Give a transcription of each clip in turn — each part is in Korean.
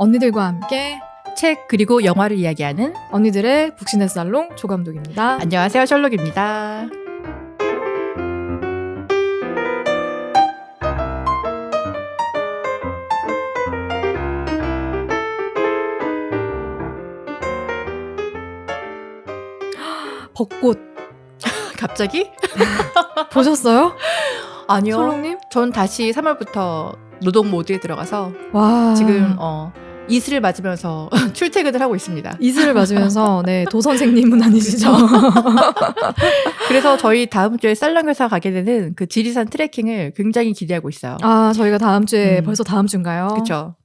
언니들과 함께 책 그리고 영화를 이야기하는 언니들의 북신의 살롱 조감독입니다. 안녕하세요, 셜록입니다. 벚꽃 갑자기? 보셨어요? 아니요. 셜록님? 전 다시 3월부터 노동 모드에 들어가서 와. 지금 이슬을 맞으면서 출퇴근을 하고 있습니다. 이슬을 맞으면서 네, 도 선생님은 아니시죠? 그래서 저희 다음 주에 쌀랑회사 가게 되는 그 지리산 트레킹을 굉장히 기대하고 있어요. 아, 저희가 다음 주에 벌써 다음 주인가요? 그렇죠.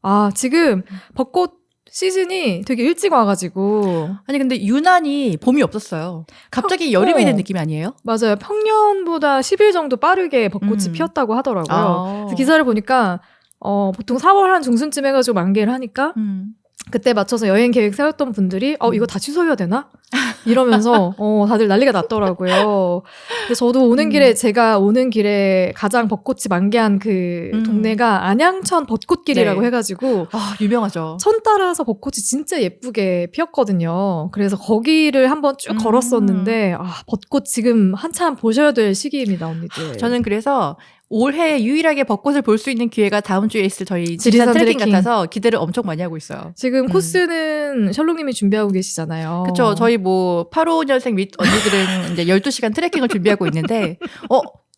아, 지금 벚꽃 시즌이 되게 일찍 와가지고. 아니 근데 유난히 봄이 없었어요. 갑자기 여름이 된 느낌이 아니에요? 맞아요. 평년보다 10일 정도 빠르게 벚꽃이 피었다고 하더라고요. 그래서 기사를 보니까 보통 4월 한 중순쯤 해가지고 만개를 하니까 그때 맞춰서 여행 계획 세웠던 분들이 이거 다 취소해야 되나? 이러면서 다들 난리가 났더라고요. 그래서 저도 제가 오는 길에 가장 벚꽃이 만개한 그 동네가 안양천 벚꽃길이라고 네. 해가지고 유명하죠. 천 따라서 벚꽃이 진짜 예쁘게 피었거든요. 그래서 거기를 한번 쭉 걸었었는데 벚꽃 지금 한참 보셔야 될 시기입니다, 언니들. 저는 그래서 올해 유일하게 벚꽃을 볼 수 있는 기회가 다음 주에 있을 저희 지리산 트레킹 같아서 기대를 엄청 많이 하고 있어요. 지금 코스는 셜록님이 준비하고 계시잖아요. 그렇죠. 저희 85년생 및 언니들은 이제 12시간 트레킹을 준비하고 있는데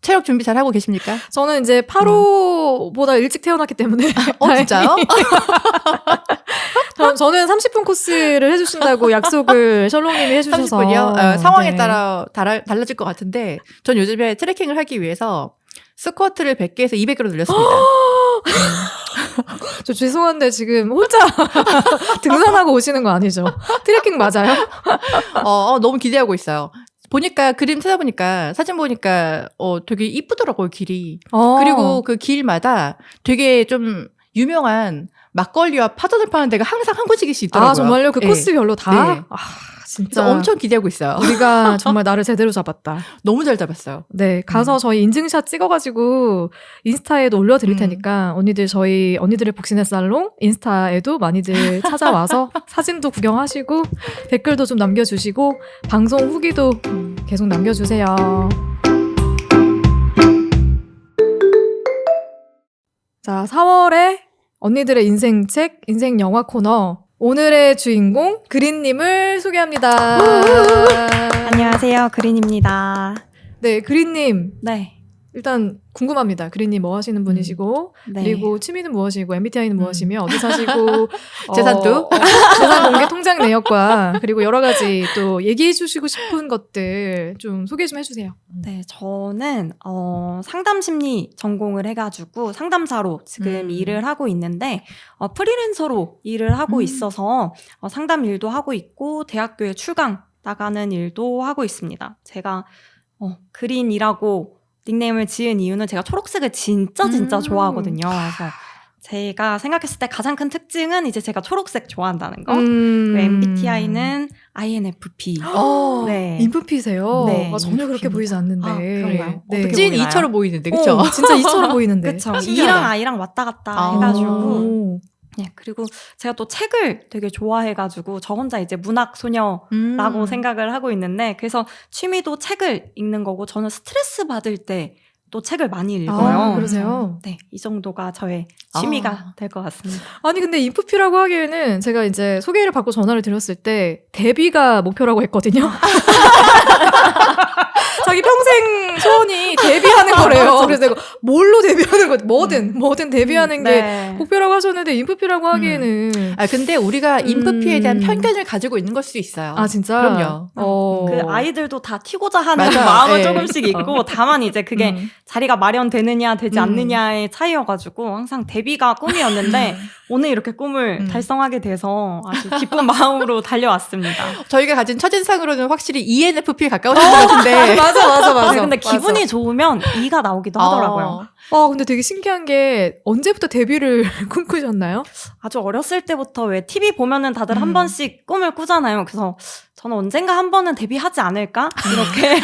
체력 준비 잘 하고 계십니까? 저는 이제 8호보다 일찍 태어났기 때문에. 진짜요? 저는 30분 코스를 해주신다고 약속을 셜록님이 해주셔서. 30분이요? 상황에 네. 따라 달라질 것 같은데 전 요즘에 트레킹을 하기 위해서 스쿼트를 100개에서 200개로 늘렸습니다. 저 죄송한데 지금 혼자 등산하고 오시는 거 아니죠? 트레킹 맞아요? 너무 기대하고 있어요. 보니까 그림 찾아보니까 사진 보니까 되게 이쁘더라고요, 길이. 그리고 그 길마다 되게 좀 유명한 막걸리와 파전을 파는 데가 항상 한 곳씩 있더라고요. 아, 정말요? 그 네. 코스별로 다? 네. 진짜 엄청 기대하고 있어요. 우리가 정말 나를 제대로 잡았다. 너무 잘 잡았어요. 네, 가서 저희 인증샷 찍어가지고 인스타에도 올려드릴 테니까 저희 언니들의 북신의 살롱 인스타에도 많이들 찾아와서 사진도 구경하시고 댓글도 좀 남겨주시고 방송 후기도 계속 남겨주세요. 자, 4월에 언니들의 인생책, 인생영화 코너 오늘의 주인공 그린님을 소개합니다. 안녕하세요, 그린입니다. 네, 그린님. 네. 일단 궁금합니다. 그린님 뭐 하시는 분이시고 네. 그리고 취미는 무엇이고 MBTI는 무엇이며 어디 사시고 재산도? 재산 공개 통장 내역과 그리고 여러 가지 또 얘기해 주시고 싶은 것들 좀 소개 좀 해주세요. 네, 저는 상담 심리 전공을 해가지고 상담사로 지금 일을 하고 있는데 프리랜서로 일을 하고 있어서 상담 일도 하고 있고 대학교에 출강 나가는 일도 하고 있습니다. 제가 그린이라고 닉네임을 지은 이유는 제가 초록색을 진짜 좋아하거든요. 그래서 제가 생각했을 때 가장 큰 특징은 이제 제가 초록색 좋아한다는 거. 그리고 MBTI는 INFP. 네. 인프피세요? 네, 전혀 그렇게 보이지 않는데. 그런가요? 네. 어떻게 찐 보이나요? 이처럼 보이는데, 그쵸? 진짜 이처럼 보이는데. 그쵸. 신기하다. E랑 I랑 왔다 갔다 해가지고. 네, 그리고 제가 또 책을 되게 좋아해가지고 저 혼자 이제 문학 소녀라고 생각을 하고 있는데 그래서 취미도 책을 읽는 거고 저는 스트레스 받을 때 또 책을 많이 읽어요. 그러세요? 네, 이 정도가 저의 취미가 될 것 같습니다. 아니 근데 인프피라고 하기에는 제가 이제 소개를 받고 전화를 드렸을 때 데뷔가 목표라고 했거든요. 자기 평생 소원이 데뷔하는 거래요. 그래서 내가 뭘로 데뷔하는 거지? 뭐든 데뷔하는 게 목표라고 하셨는데 인프피라고 하기에는 근데 우리가 인프피에 대한 편견을 가지고 있는 걸 수 있어요. 아 진짜? 그럼요. 그 아이들도 다 튀고자 하는 맞아요. 마음은 네. 조금씩 있고 다만 이제 그게 자리가 마련되느냐 되지 않느냐의 차이여가지고 항상 데뷔가 꿈이었는데 오늘 이렇게 꿈을 달성하게 돼서 아주 기쁜 마음으로 달려왔습니다. 저희가 가진 첫인상으로는 확실히 ENFP에 가까우신 것 같은데. 맞아. 근데 기분이 좋으면 E가 나오기도 하더라고요. 근데 되게 신기한 게 언제부터 데뷔를 꿈꾸셨나요? 아주 어렸을 때부터 왜 TV 보면은 다들 한 번씩 꿈을 꾸잖아요. 그래서 저는 언젠가 한 번은 데뷔하지 않을까? 이렇게.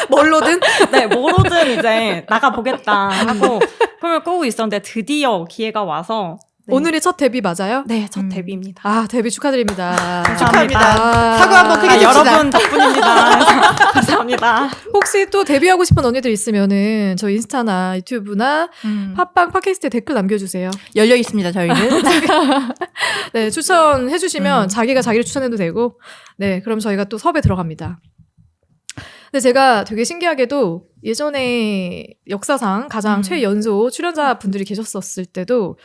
뭘로든? 네, 뭐로든 이제 나가보겠다 하고 꿈을 꾸고 있었는데 드디어 기회가 와서 네. 오늘이 첫 데뷔 맞아요? 네, 첫 데뷔입니다. 아, 데뷔 축하드립니다. 축하합니다. 아, 사과 한번 크게 줍시다. 여러분 덕분입니다. 감사합니다. 혹시 또 데뷔하고 싶은 언니들 있으면은 저 인스타나 유튜브나 팟빵 팟캐스트에 댓글 남겨주세요. 열려 있습니다, 저희는. 네, 추천해주시면 자기가 자기를 추천해도 되고, 네, 그럼 저희가 또 섭외 들어갑니다. 근데 제가 되게 신기하게도 예전에 역사상 가장 최연소 출연자 분들이 계셨었을 때도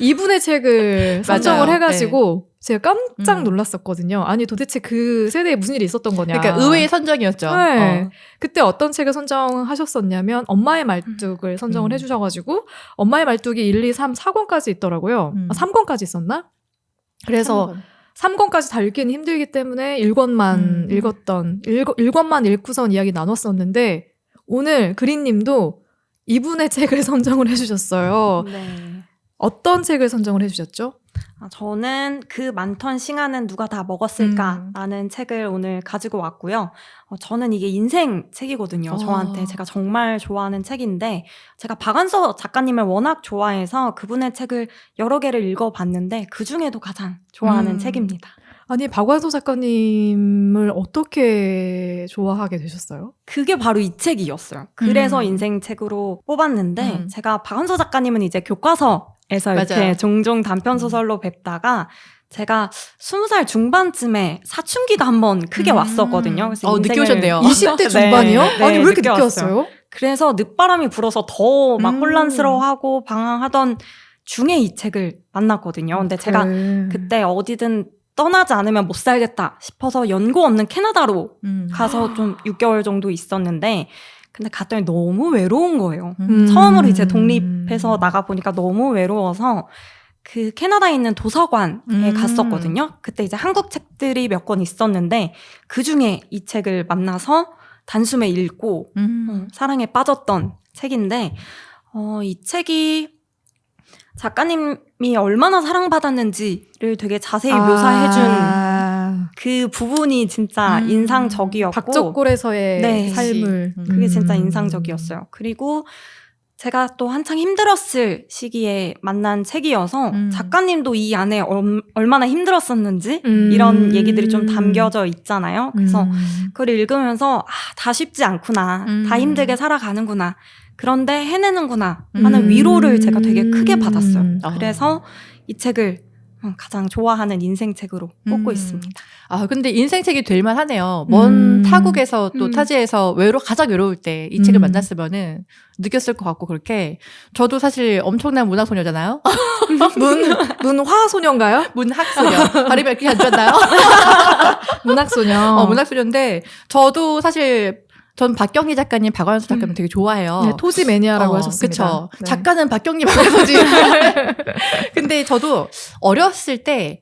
이분의 책을 선정을 맞아요. 해가지고 제가 깜짝 놀랐었거든요. 아니 도대체 그 세대에 무슨 일이 있었던 거냐. 그러니까 의외의 선정이었죠. 네. 그때 어떤 책을 선정하셨었냐면 엄마의 말뚝을 선정을 해주셔가지고 엄마의 말뚝이 1, 2, 3, 4권까지 있더라고요. 3권까지 있었나? 그래서 3권까지 다 읽기는 힘들기 때문에 1권만 읽었던 1권만 읽고선 이야기 나눴었는데 오늘 그린님도 이분의 책을 선정을 해주셨어요. 네. 어떤 책을 선정을 해주셨죠? 저는 그 많던 싱아는 누가 다 먹었을까라는 책을 오늘 가지고 왔고요. 저는 이게 인생 책이거든요. 저한테 제가 정말 좋아하는 책인데 제가 박완서 작가님을 워낙 좋아해서 그분의 책을 여러 개를 읽어봤는데 그중에도 가장 좋아하는 책입니다. 아니 박완서 작가님을 어떻게 좋아하게 되셨어요? 그게 바로 이 책이었어요. 그래서 인생 책으로 뽑았는데 제가 박완서 작가님은 이제 교과서에서 이렇게 맞아요. 종종 단편 소설로 뵙다가 제가 20살 중반쯤에 사춘기가 한번 크게 왔었거든요. 그래서 늦게 인생을- 오셨네요. 20대 중반이요? 네, 아니 왜 이렇게 늦게 늦게 왔어요. 왔어요? 그래서 늦바람이 불어서 더 막 혼란스러워하고 방황하던 중에 이 책을 만났거든요. 근데 제가 그때 어디든 떠나지 않으면 못 살겠다 싶어서 연고 없는 캐나다로 가서 좀 6개월 정도 있었는데 근데 갔더니 너무 외로운 거예요. 처음으로 이제 독립해서 나가보니까 너무 외로워서 그 캐나다에 있는 도서관에 갔었거든요. 그때 이제 한국 책들이 몇 권 있었는데 그중에 이 책을 만나서 단숨에 읽고 사랑에 빠졌던 책인데 이 책이 작가님이 얼마나 사랑받았는지를 되게 자세히 묘사해준 그 부분이 진짜 인상적이었고 박적골에서의 네. 삶을 그게 진짜 인상적이었어요. 그리고 제가 또 한창 힘들었을 시기에 만난 책이어서 작가님도 이 안에 얼마나 힘들었었는지 이런 얘기들이 좀 담겨져 있잖아요. 그래서 그걸 읽으면서 다 쉽지 않구나. 다 힘들게 살아가는구나. 그런데 해내는구나 하는 위로를 제가 되게 크게 받았어요. 그래서 이 책을 가장 좋아하는 인생책으로 꼽고 있습니다. 아, 근데 인생책이 될만 하네요. 먼 타국에서 또 타지에서 가장 외로울 때 이 책을 만났으면은 느꼈을 것 같고, 그렇게. 저도 사실 엄청난 문학소녀잖아요? 문화소녀인가요? 문학소녀. 발음이 이렇게 안 좋았나요? 문학소녀. 문학소녀인데, 저도 사실, 전 박경리 작가님, 박완서 작가님 되게 좋아해요. 네, 토지 매니아라고 하셨습니다. 그쵸. 네. 작가는 박경리 박완서지. 근데 저도 어렸을 때,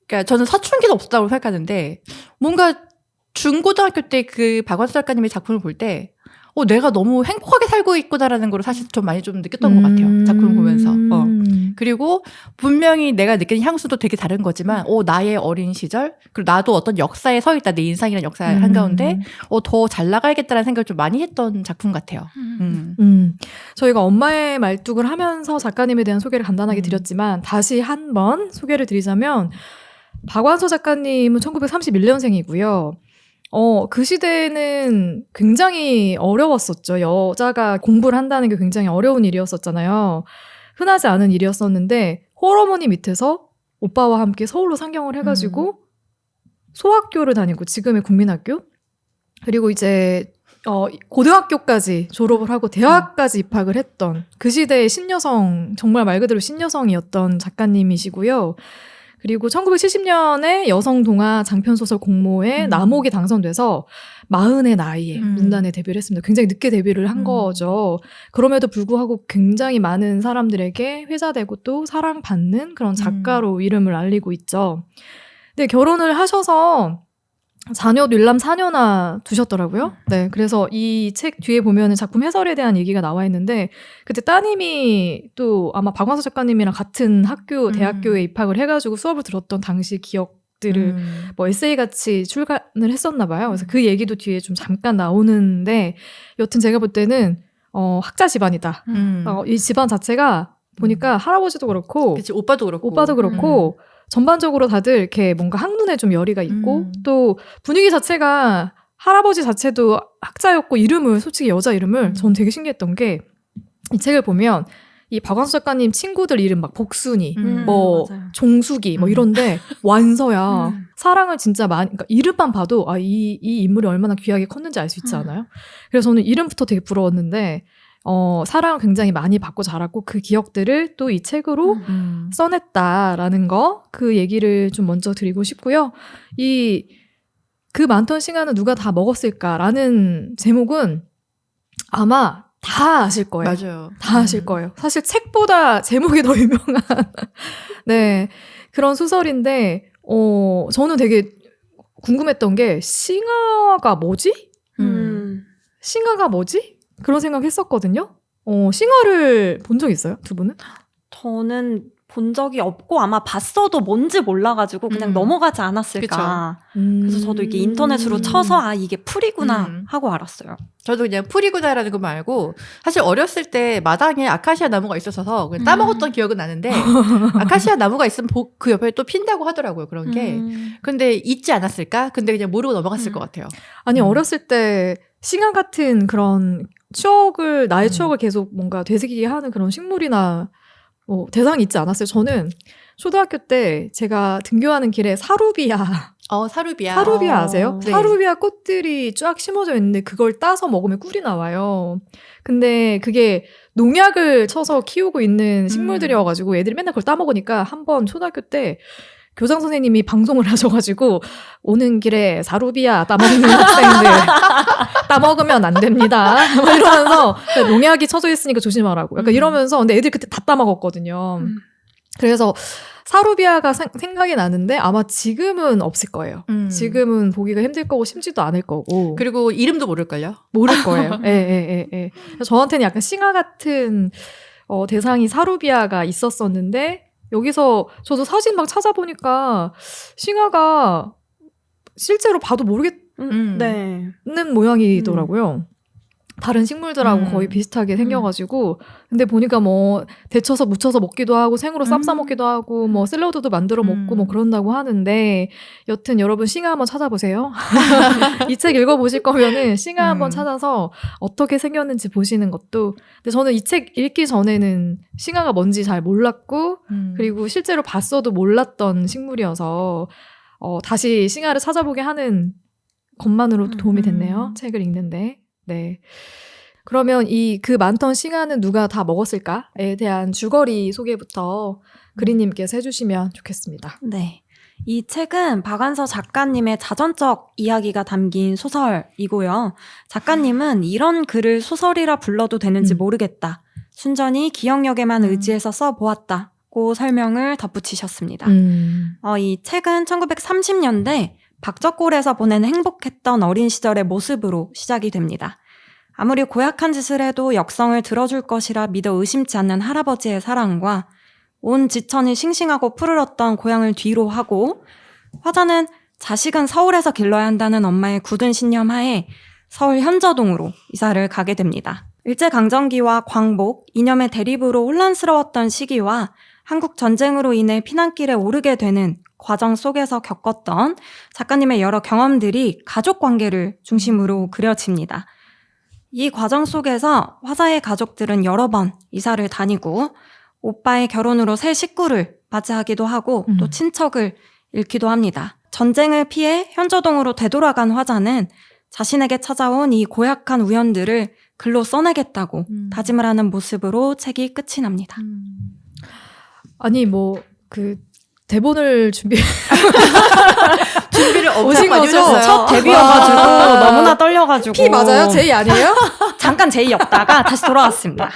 그러니까 저는 사춘기도 없었다고 생각하는데, 뭔가 중고등학교 때 그 박완서 작가님의 작품을 볼 때, 내가 너무 행복하게 살고 있구나라는 걸 사실 좀 많이 좀 느꼈던 것 같아요. 작품을 보면서. 그리고 분명히 내가 느끼는 향수도 되게 다른 거지만, 나의 어린 시절, 그리고 나도 어떤 역사에 서 있다, 내 인상이라는 역사 한가운데, 더 잘 나가야겠다라는 생각을 좀 많이 했던 작품 같아요. 저희가 엄마의 말뚝을 하면서 작가님에 대한 소개를 간단하게 드렸지만, 다시 한번 소개를 드리자면, 박완서 작가님은 1931년생이고요. 그 시대에는 굉장히 어려웠었죠. 여자가 공부를 한다는 게 굉장히 어려운 일이었었잖아요. 흔하지 않은 일이었었는데 홀어머니 밑에서 오빠와 함께 서울로 상경을 해가지고 소학교를 다니고 지금의 국민학교 그리고 이제 고등학교까지 졸업을 하고 대학까지 입학을 했던 그 시대의 신여성 정말 말 그대로 신여성이었던 작가님이시고요. 그리고 1970년에 여성 동화 장편소설 공모에 남옥이 당선돼서 40의 나이에 문단에 데뷔를 했습니다. 굉장히 늦게 데뷔를 한 거죠. 그럼에도 불구하고 굉장히 많은 사람들에게 회자되고 또 사랑받는 그런 작가로 이름을 알리고 있죠. 근데 결혼을 하셔서 자녀도 일남 4녀나 두셨더라고요. 네, 그래서 이 책 뒤에 보면은 작품 해설에 대한 얘기가 나와 있는데 그때 따님이 또 아마 박완서 작가님이랑 같은 학교, 대학교에 입학을 해가지고 수업을 들었던 당시 기억들을 뭐 에세이 같이 출간을 했었나 봐요. 그래서 그 얘기도 뒤에 좀 잠깐 나오는데 여튼 제가 볼 때는 학자 집안이다. 이 집안 자체가 보니까 할아버지도 그렇고 그치, 오빠도 그렇고 전반적으로 다들 이렇게 뭔가 한눈에 좀 열의가 있고 또 분위기 자체가 할아버지 자체도 학자였고 이름을 솔직히 여자 이름을 전 되게 신기했던 게 이 책을 보면 이 박완수 작가님 친구들 이름 막 복순이 뭐 맞아요. 종숙이 뭐 이런데 완서야 사랑을 진짜 많이 그러니까 이름만 봐도 아, 이 인물이 얼마나 귀하게 컸는지 알 수 있지 않아요? 그래서 저는 이름부터 되게 부러웠는데 사랑을 굉장히 많이 받고 자랐고 그 기억들을 또 이 책으로 써냈다라는 거 그 얘기를 좀 먼저 드리고 싶고요. 그 많던 시간은 누가 다 먹었을까라는 제목은 아마 다 아실 거예요. 맞아요. 다 아실 거예요. 사실 책보다 제목이 더 유명한 네 그런 소설인데 저는 되게 궁금했던 게 싱하가 뭐지? 싱하가 뭐지? 그런 생각했었거든요. 싱하를 본 적 있어요? 두 분은? 저는 본 적이 없고 아마 봤어도 뭔지 몰라가지고 그냥 넘어가지 않았을까. 그래서 저도 이게 인터넷으로 쳐서 아 이게 풀이구나 하고 알았어요. 저도 그냥 풀이구나라는 거 말고 사실 어렸을 때 마당에 아카시아 나무가 있어서 그냥 따먹었던 기억은 나는데 아카시아 나무가 있으면 그 옆에 또 핀다고 하더라고요. 그런 게. 근데 있지 않았을까? 근데 그냥 모르고 넘어갔을 것 같아요. 아니 어렸을 때 싱하 같은 그런 추억을 나의 추억을 계속 뭔가 되새기게 하는 그런 식물이나 뭐 대상이 있지 않았어요. 저는 초등학교 때 제가 등교하는 길에 사루비아 사루비아 아세요? 네. 사루비아 꽃들이 쫙 심어져 있는데 그걸 따서 먹으면 꿀이 나와요. 근데 그게 농약을 쳐서 키우고 있는 식물들이어가지고 애들이 맨날 그걸 따먹으니까 한번 초등학교 때 교장 선생님이 방송을 하셔가지고 오는 길에 사루비아 따먹는 학생들 따먹으면 안 됩니다. 막 이러면서 농약이 쳐져 있으니까 조심하라고. 약간 이러면서 근데 애들 그때 다 따먹었거든요. 그래서 사루비아가 생각이 나는데 아마 지금은 없을 거예요. 지금은 보기가 힘들 거고 심지도 않을 거고. 그리고 이름도 모를걸요? 모를 거예요. 예. 저한테는 약간 싱하 같은 대상이 사루비아가 있었었는데 여기서 저도 사진 막 찾아보니까 싱하가 실제로 봐도 모르겠는 네. 모양이더라고요. 다른 식물들하고 거의 비슷하게 생겨가지고 근데 보니까 뭐 데쳐서 무쳐서 먹기도 하고 생으로 쌈 싸 먹기도 하고 뭐 샐러드도 만들어 먹고 뭐 그런다고 하는데 여튼 여러분 싱하 한번 찾아보세요. 이 책 읽어보실 거면은 싱하 한번 찾아서 어떻게 생겼는지 보시는 것도 근데 저는 이 책 읽기 전에는 싱하가 뭔지 잘 몰랐고 그리고 실제로 봤어도 몰랐던 식물이어서 다시 싱하를 찾아보게 하는 것만으로도 도움이 됐네요. 책을 읽는데. 네. 그러면 그 많던 싱하는 누가 다 먹었을까에 대한 줄거리 소개부터 그린님께서 해주시면 좋겠습니다. 네. 이 책은 박완서 작가님의 자전적 이야기가 담긴 소설이고요. 작가님은 이런 글을 소설이라 불러도 되는지 모르겠다. 순전히 기억력에만 의지해서 써보았다고 설명을 덧붙이셨습니다. 이 책은 1930년대 박적골에서 보낸 행복했던 어린 시절의 모습으로 시작이 됩니다. 아무리 고약한 짓을 해도 역성을 들어줄 것이라 믿어 의심치 않는 할아버지의 사랑과 온 지천이 싱싱하고 푸르렀던 고향을 뒤로 하고 화자는 자식은 서울에서 길러야 한다는 엄마의 굳은 신념 하에 서울 현저동으로 이사를 가게 됩니다. 일제강점기와 광복, 이념의 대립으로 혼란스러웠던 시기와 한국 전쟁으로 인해 피난길에 오르게 되는 과정 속에서 겪었던 작가님의 여러 경험들이 가족 관계를 중심으로 그려집니다. 이 과정 속에서 화자의 가족들은 여러 번 이사를 다니고 오빠의 결혼으로 새 식구를 맞이하기도 하고 또 친척을 잃기도 합니다. 전쟁을 피해 현저동으로 되돌아간 화자는 자신에게 찾아온 이 고약한 우연들을 글로 써내겠다고 다짐을 하는 모습으로 책이 끝이 납니다. 아니 대본을 준비를 엄청 많이 거죠? 하셨어요. 첫 데뷔여가지고 너무나 떨려가지고 P 맞아요? J 아니에요? 잠깐 J였다가 다시 돌아왔습니다.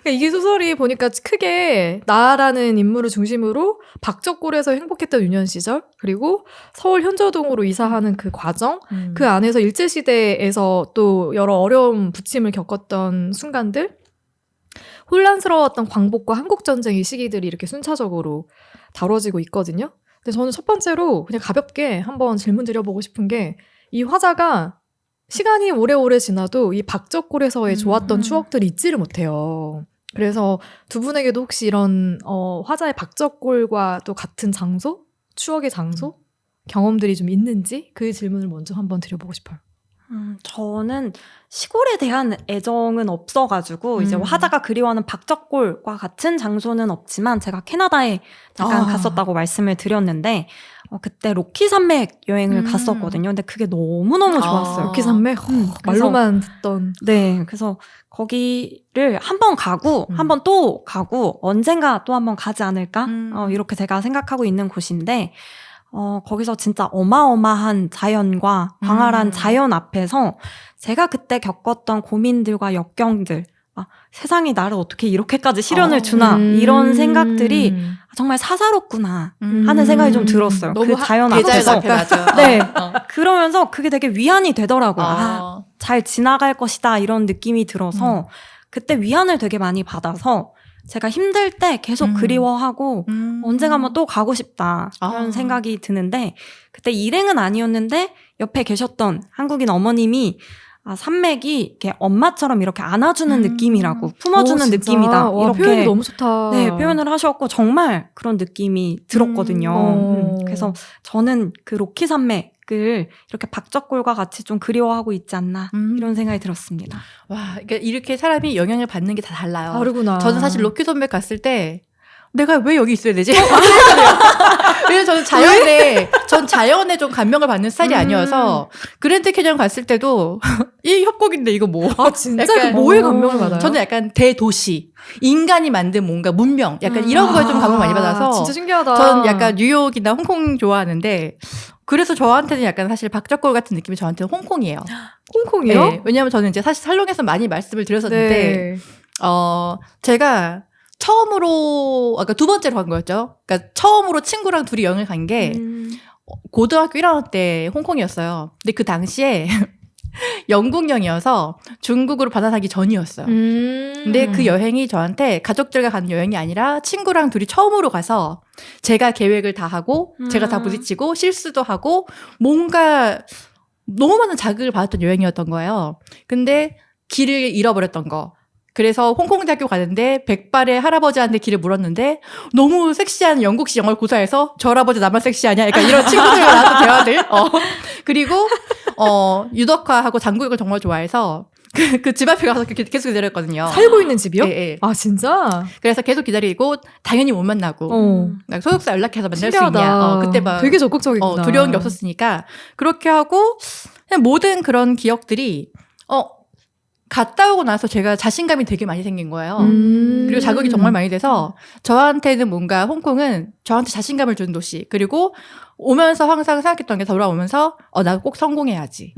이게 소설이 보니까 크게 나라는 인물을 중심으로 박적골에서 행복했던 유년 시절 그리고 서울 현저동으로 이사하는 그 과정 그 안에서 일제시대에서 또 여러 어려움 부침을 겪었던 순간들 혼란스러웠던 광복과 한국전쟁의 시기들이 이렇게 순차적으로 다뤄지고 있거든요. 근데 저는 첫 번째로 그냥 가볍게 한번 질문 드려보고 싶은 게 이 화자가 시간이 오래오래 지나도 이 박적골에서의 좋았던 추억들을 잊지를 못해요. 그래서 두 분에게도 혹시 이런 화자의 박적골과 또 같은 장소? 추억의 장소? 경험들이 좀 있는지 그 질문을 먼저 한번 드려보고 싶어요. 저는 시골에 대한 애정은 없어가지고 이제 화자가 그리워하는 박적골과 같은 장소는 없지만 제가 캐나다에 잠깐 갔었다고 말씀을 드렸는데 그때 로키 산맥 여행을 갔었거든요. 근데 그게 너무너무 좋았어요. 로키 산맥? 말로만 듣던. 네, 그래서 거기를 한 번 가고 한 번 또 가고 언젠가 또 한 번 가지 않을까? 이렇게 제가 생각하고 있는 곳인데 거기서 진짜 어마어마한 자연과 광활한 자연 앞에서 제가 그때 겪었던 고민들과 역경들, 세상이 나를 어떻게 이렇게까지 시련을 주나 이런 생각들이 정말 사사롭구나 하는 생각이 좀 들었어요. 그 자연 앞에서. 네. 그러면서 그게 되게 위안이 되더라고요. 잘 지나갈 것이다 이런 느낌이 들어서 그때 위안을 되게 많이 받아서 제가 힘들 때 계속 그리워하고 언젠가 한번 또 가고 싶다 이런 생각이 드는데 그때 일행은 아니었는데 옆에 계셨던 한국인 어머님이 산맥이 이렇게 엄마처럼 이렇게 안아주는 느낌이라고 품어주는 느낌이다 이렇게 표현이 너무 좋다. 네, 표현을 하셨고 정말 그런 느낌이 들었거든요. 그래서 저는 그 로키 산맥을 이렇게 박적골과 같이 좀 그리워하고 있지 않나 이런 생각이 들었습니다. 와, 그러니까 이렇게 사람이 영향을 받는 게 다 달라요. 다르구나. 저는 사실 로키 산맥 갔을 때 내가 왜 여기 있어야 되지? 왜냐면 전 자연에 좀 감명을 받는 스타일이 아니어서 그랜드 캐년 갔을 때도 이 협곡인데 이거 뭐? 진짜 약간, 뭐에 감명을 받아요? 저는 약간 대도시, 인간이 만든 뭔가 문명, 약간 이런 거에 좀 감명 많이 받아서 진짜 신기하다. 저는 약간 뉴욕이나 홍콩 좋아하는데 그래서 저한테는 약간 사실 박적골 같은 느낌이 저한테는 홍콩이에요. 홍콩이요? 네, 왜냐면 저는 이제 사실 살롱에서 많이 말씀을 드렸었는데 제가 처음으로 아까 두 번째로 간 거였죠. 그러니까 처음으로 친구랑 둘이 여행을 간 게 고등학교 1학년 때 홍콩이었어요. 근데 그 당시에 영국령이어서 중국으로 받아가기 전이었어요. 근데 그 여행이 저한테 가족들과 가는 여행이 아니라 친구랑 둘이 처음으로 가서 제가 계획을 다 하고 제가 다 부딪히고 실수도 하고 뭔가 너무 많은 자극을 받았던 여행이었던 거예요. 근데 길을 잃어버렸던 거. 그래서 홍콩대학교 가는데 백발의 할아버지한테 길을 물었는데 너무 섹시한 영국식 영어를 고사해서 저 할아버지 나만 섹시하냐? 약간 이런 친구들과 나왔던 대화들. 그리고 유덕화하고 장구역을 정말 좋아해서 그 집 앞에 가서 계속 기다렸거든요. 살고 있는 집이요? 네. 진짜? 그래서 계속 기다리고 당연히 못 만나고 소속사 연락해서 만날 신기하다. 수 있냐. 그때 막 되게 적극적이구나. 두려운 게 없었으니까 그렇게 하고 그냥 모든 그런 기억들이 갔다 오고 나서 제가 자신감이 되게 많이 생긴 거예요. 그리고 자극이 정말 많이 돼서 저한테는 뭔가 홍콩은 저한테 자신감을 주는 도시. 그리고 오면서 항상 생각했던 게 돌아오면서 나 꼭 성공해야지.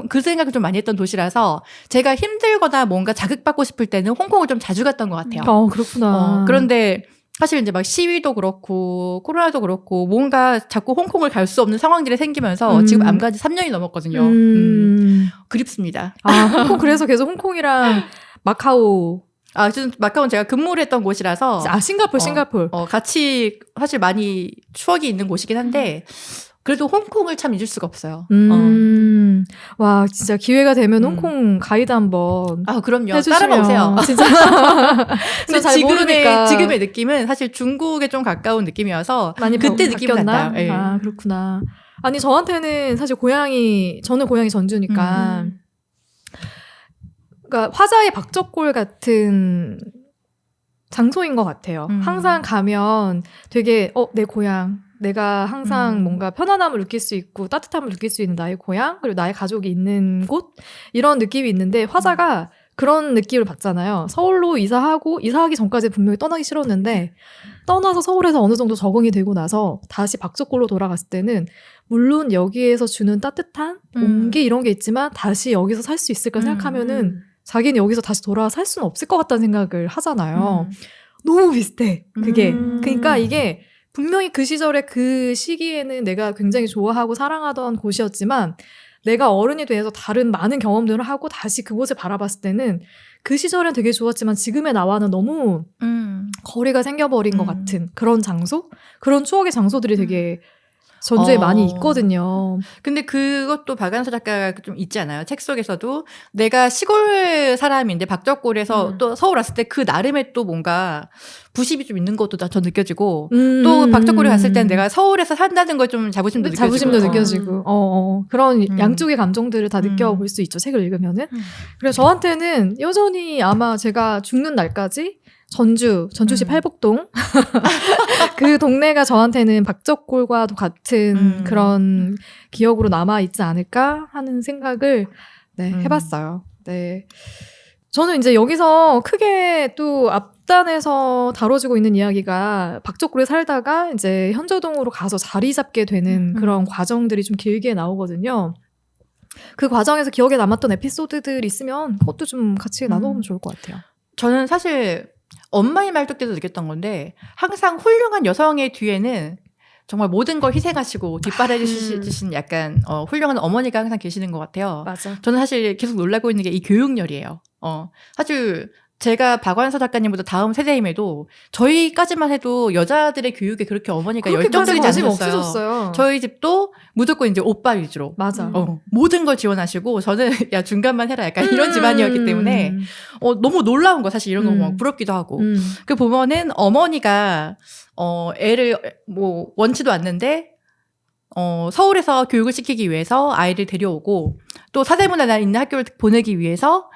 그 생각을 좀 많이 했던 도시라서 제가 힘들거나 뭔가 자극받고 싶을 때는 홍콩을 좀 자주 갔던 것 같아요. 그렇구나. 그런데 사실 이제 막 시위도 그렇고 코로나도 그렇고 뭔가 자꾸 홍콩을 갈 수 없는 상황들이 생기면서 지금 안 간 지 3년이 넘었거든요. 그립습니다. 홍콩 그래서 계속 홍콩이랑 마카오. 저는 마카오는 제가 근무를 했던 곳이라서. 싱가포르. 같이 사실 많이 추억이 있는 곳이긴 한데 그래도 홍콩을 참 잊을 수가 없어요. 와, 진짜 기회가 되면 홍콩 가이드 한번. 그럼요. 해주시면. 따라만 오세요. 진짜. 근데 지금의 느낌은 사실 중국에 좀 가까운 느낌이어서 많이 그때 느낌이 났나요? 네. 그렇구나. 아니, 저한테는 사실 저는 고향이 전주니까. 그러니까 화자의 박적골 같은 장소인 것 같아요. 항상 가면 되게 내 고향. 내가 항상 뭔가 편안함을 느낄 수 있고 따뜻함을 느낄 수 있는 나의 고향 그리고 나의 가족이 있는 곳 이런 느낌이 있는데 화자가 그런 느낌을 받잖아요. 서울로 이사하기 전까지 분명히 떠나기 싫었는데 떠나서 서울에서 어느 정도 적응이 되고 나서 다시 박적골로 돌아갔을 때는 물론 여기에서 주는 따뜻한 온기 이런 게 있지만 다시 여기서 살 수 있을까 생각하면은 자기는 여기서 다시 돌아와 살 수는 없을 것 같다는 생각을 하잖아요. 너무 비슷해 그게. 그러니까 이게 분명히 그 시절에 그 시기에는 내가 굉장히 좋아하고 사랑하던 곳이었지만 내가 어른이 돼서 다른 많은 경험들을 하고 다시 그곳을 바라봤을 때는 그 시절엔 되게 좋았지만 지금의 나와는 너무 거리가 생겨버린 것 같은 그런 장소? 그런 추억의 장소들이 되게 전주에 많이 있거든요. 근데 그것도 박완서 작가가 좀 있지 않아요? 책 속에서도 내가 시골 사람인데 박적골에서 또 서울 왔을 때 그 나름의 또 뭔가 부심이 좀 있는 것도 전 느껴지고 또 박적골에 갔을 때는 내가 서울에서 산다는 걸 좀 자부심도 느껴지고 그런 양쪽의 감정들을 다 느껴볼 수 있죠. 책을 읽으면은. 그래서 저한테는 여전히 아마 제가 죽는 날까지 전주시 팔복동 그 동네가 저한테는 박적골과도 같은 그런 기억으로 남아있지 않을까 하는 생각을 해봤어요. 네. 저는 이제 여기서 크게 또 앞단에서 다뤄지고 있는 이야기가 박적골에 살다가 이제 현저동으로 가서 자리 잡게 되는 그런 과정들이 좀 길게 나오거든요. 그 과정에서 기억에 남았던 에피소드들 있으면 그것도 좀 같이 나눠보면 좋을 것 같아요. 저는 사실 엄마의 말뚝 때도 느꼈던 건데 항상 훌륭한 여성의 뒤에는 정말 모든 걸 희생하시고 뒷바라지 주신 약간 훌륭한 어머니가 항상 계시는 것 같아요. 맞아. 저는 사실 계속 놀라고 있는 게 이 교육열이에요. 사실 제가 박완서 작가님보다 다음 세대임에도 저희까지만 해도 여자들의 교육에 그렇게 어머니가 열정적이지 않으셨어요. 저희 집도 무조건 이제 오빠 위주로. 맞아. 모든 걸 지원하시고 저는 야 중간만 해라 약간 이런 집안이었기 때문에 너무 놀라운 거 사실 이런 거 보면 부럽기도 하고. 그 보면은 어머니가 애를 뭐 원치도 않는데 서울에서 교육을 시키기 위해서 아이를 데려오고 또 사대문 안에 있는 학교를 보내기 위해서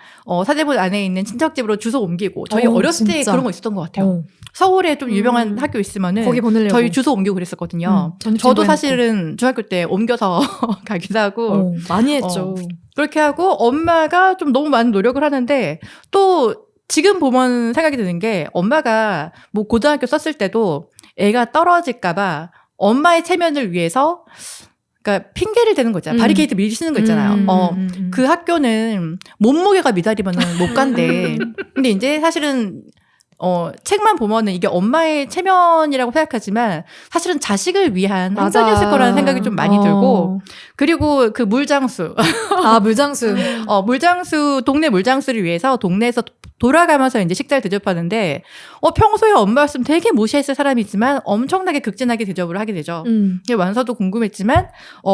사대문 안에 있는 친척집으로 주소 옮기고 저희 어렸을 때 그런 거 있었던 것 같아요. 서울에 좀 유명한 학교 있으면은 거기 보내려고. 저희 주소 옮기고 그랬었거든요. 저도 사실은 중학교 때 옮겨서 가기도 하고 많이 했죠. 그렇게 하고 엄마가 좀 너무 많은 노력을 하는데 또 지금 보면 생각이 드는 게 엄마가 뭐 고등학교 썼을 때도 애가 떨어질까봐 엄마의 체면을 위해서 그러니까 핑계를 대는 거 있잖아요. 바리케이트 밀시는 거 있잖아요. 그 학교는 몸무게가 미달이면은 못 간대. 근데 이제 사실은 책만 보면은 이게 엄마의 체면이라고 생각하지만 사실은 자식을 위한 행동이었을 거라는 생각이 좀 많이 들고 그리고 그 물장수. 물장수. 물장수, 동네 물장수를 위해서 동네에서 돌아가면서 이제 식사를 대접하는데 평소에 엄마였으면 되게 무시했을 사람이지만 엄청나게 극진하게 대접을 하게 되죠. 완서도 궁금했지만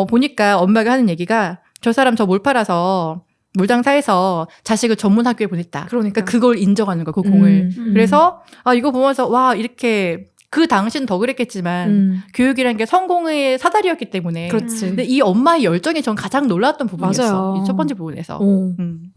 보니까 엄마가 하는 얘기가 저 사람 저 몰 팔아서 물장사에서 자식을 전문 학교에 보냈다. 그러니까 그걸 인정하는 거야, 그 공을. 그래서 이거 보면서 와 이렇게 그 당시는 더 그랬겠지만 교육이라는 게 성공의 사다리였기 때문에. 그렇지. 근데 이 엄마의 열정이 전 가장 놀랐던 부분이었어. 맞아요. 이 첫 번째 부분에서.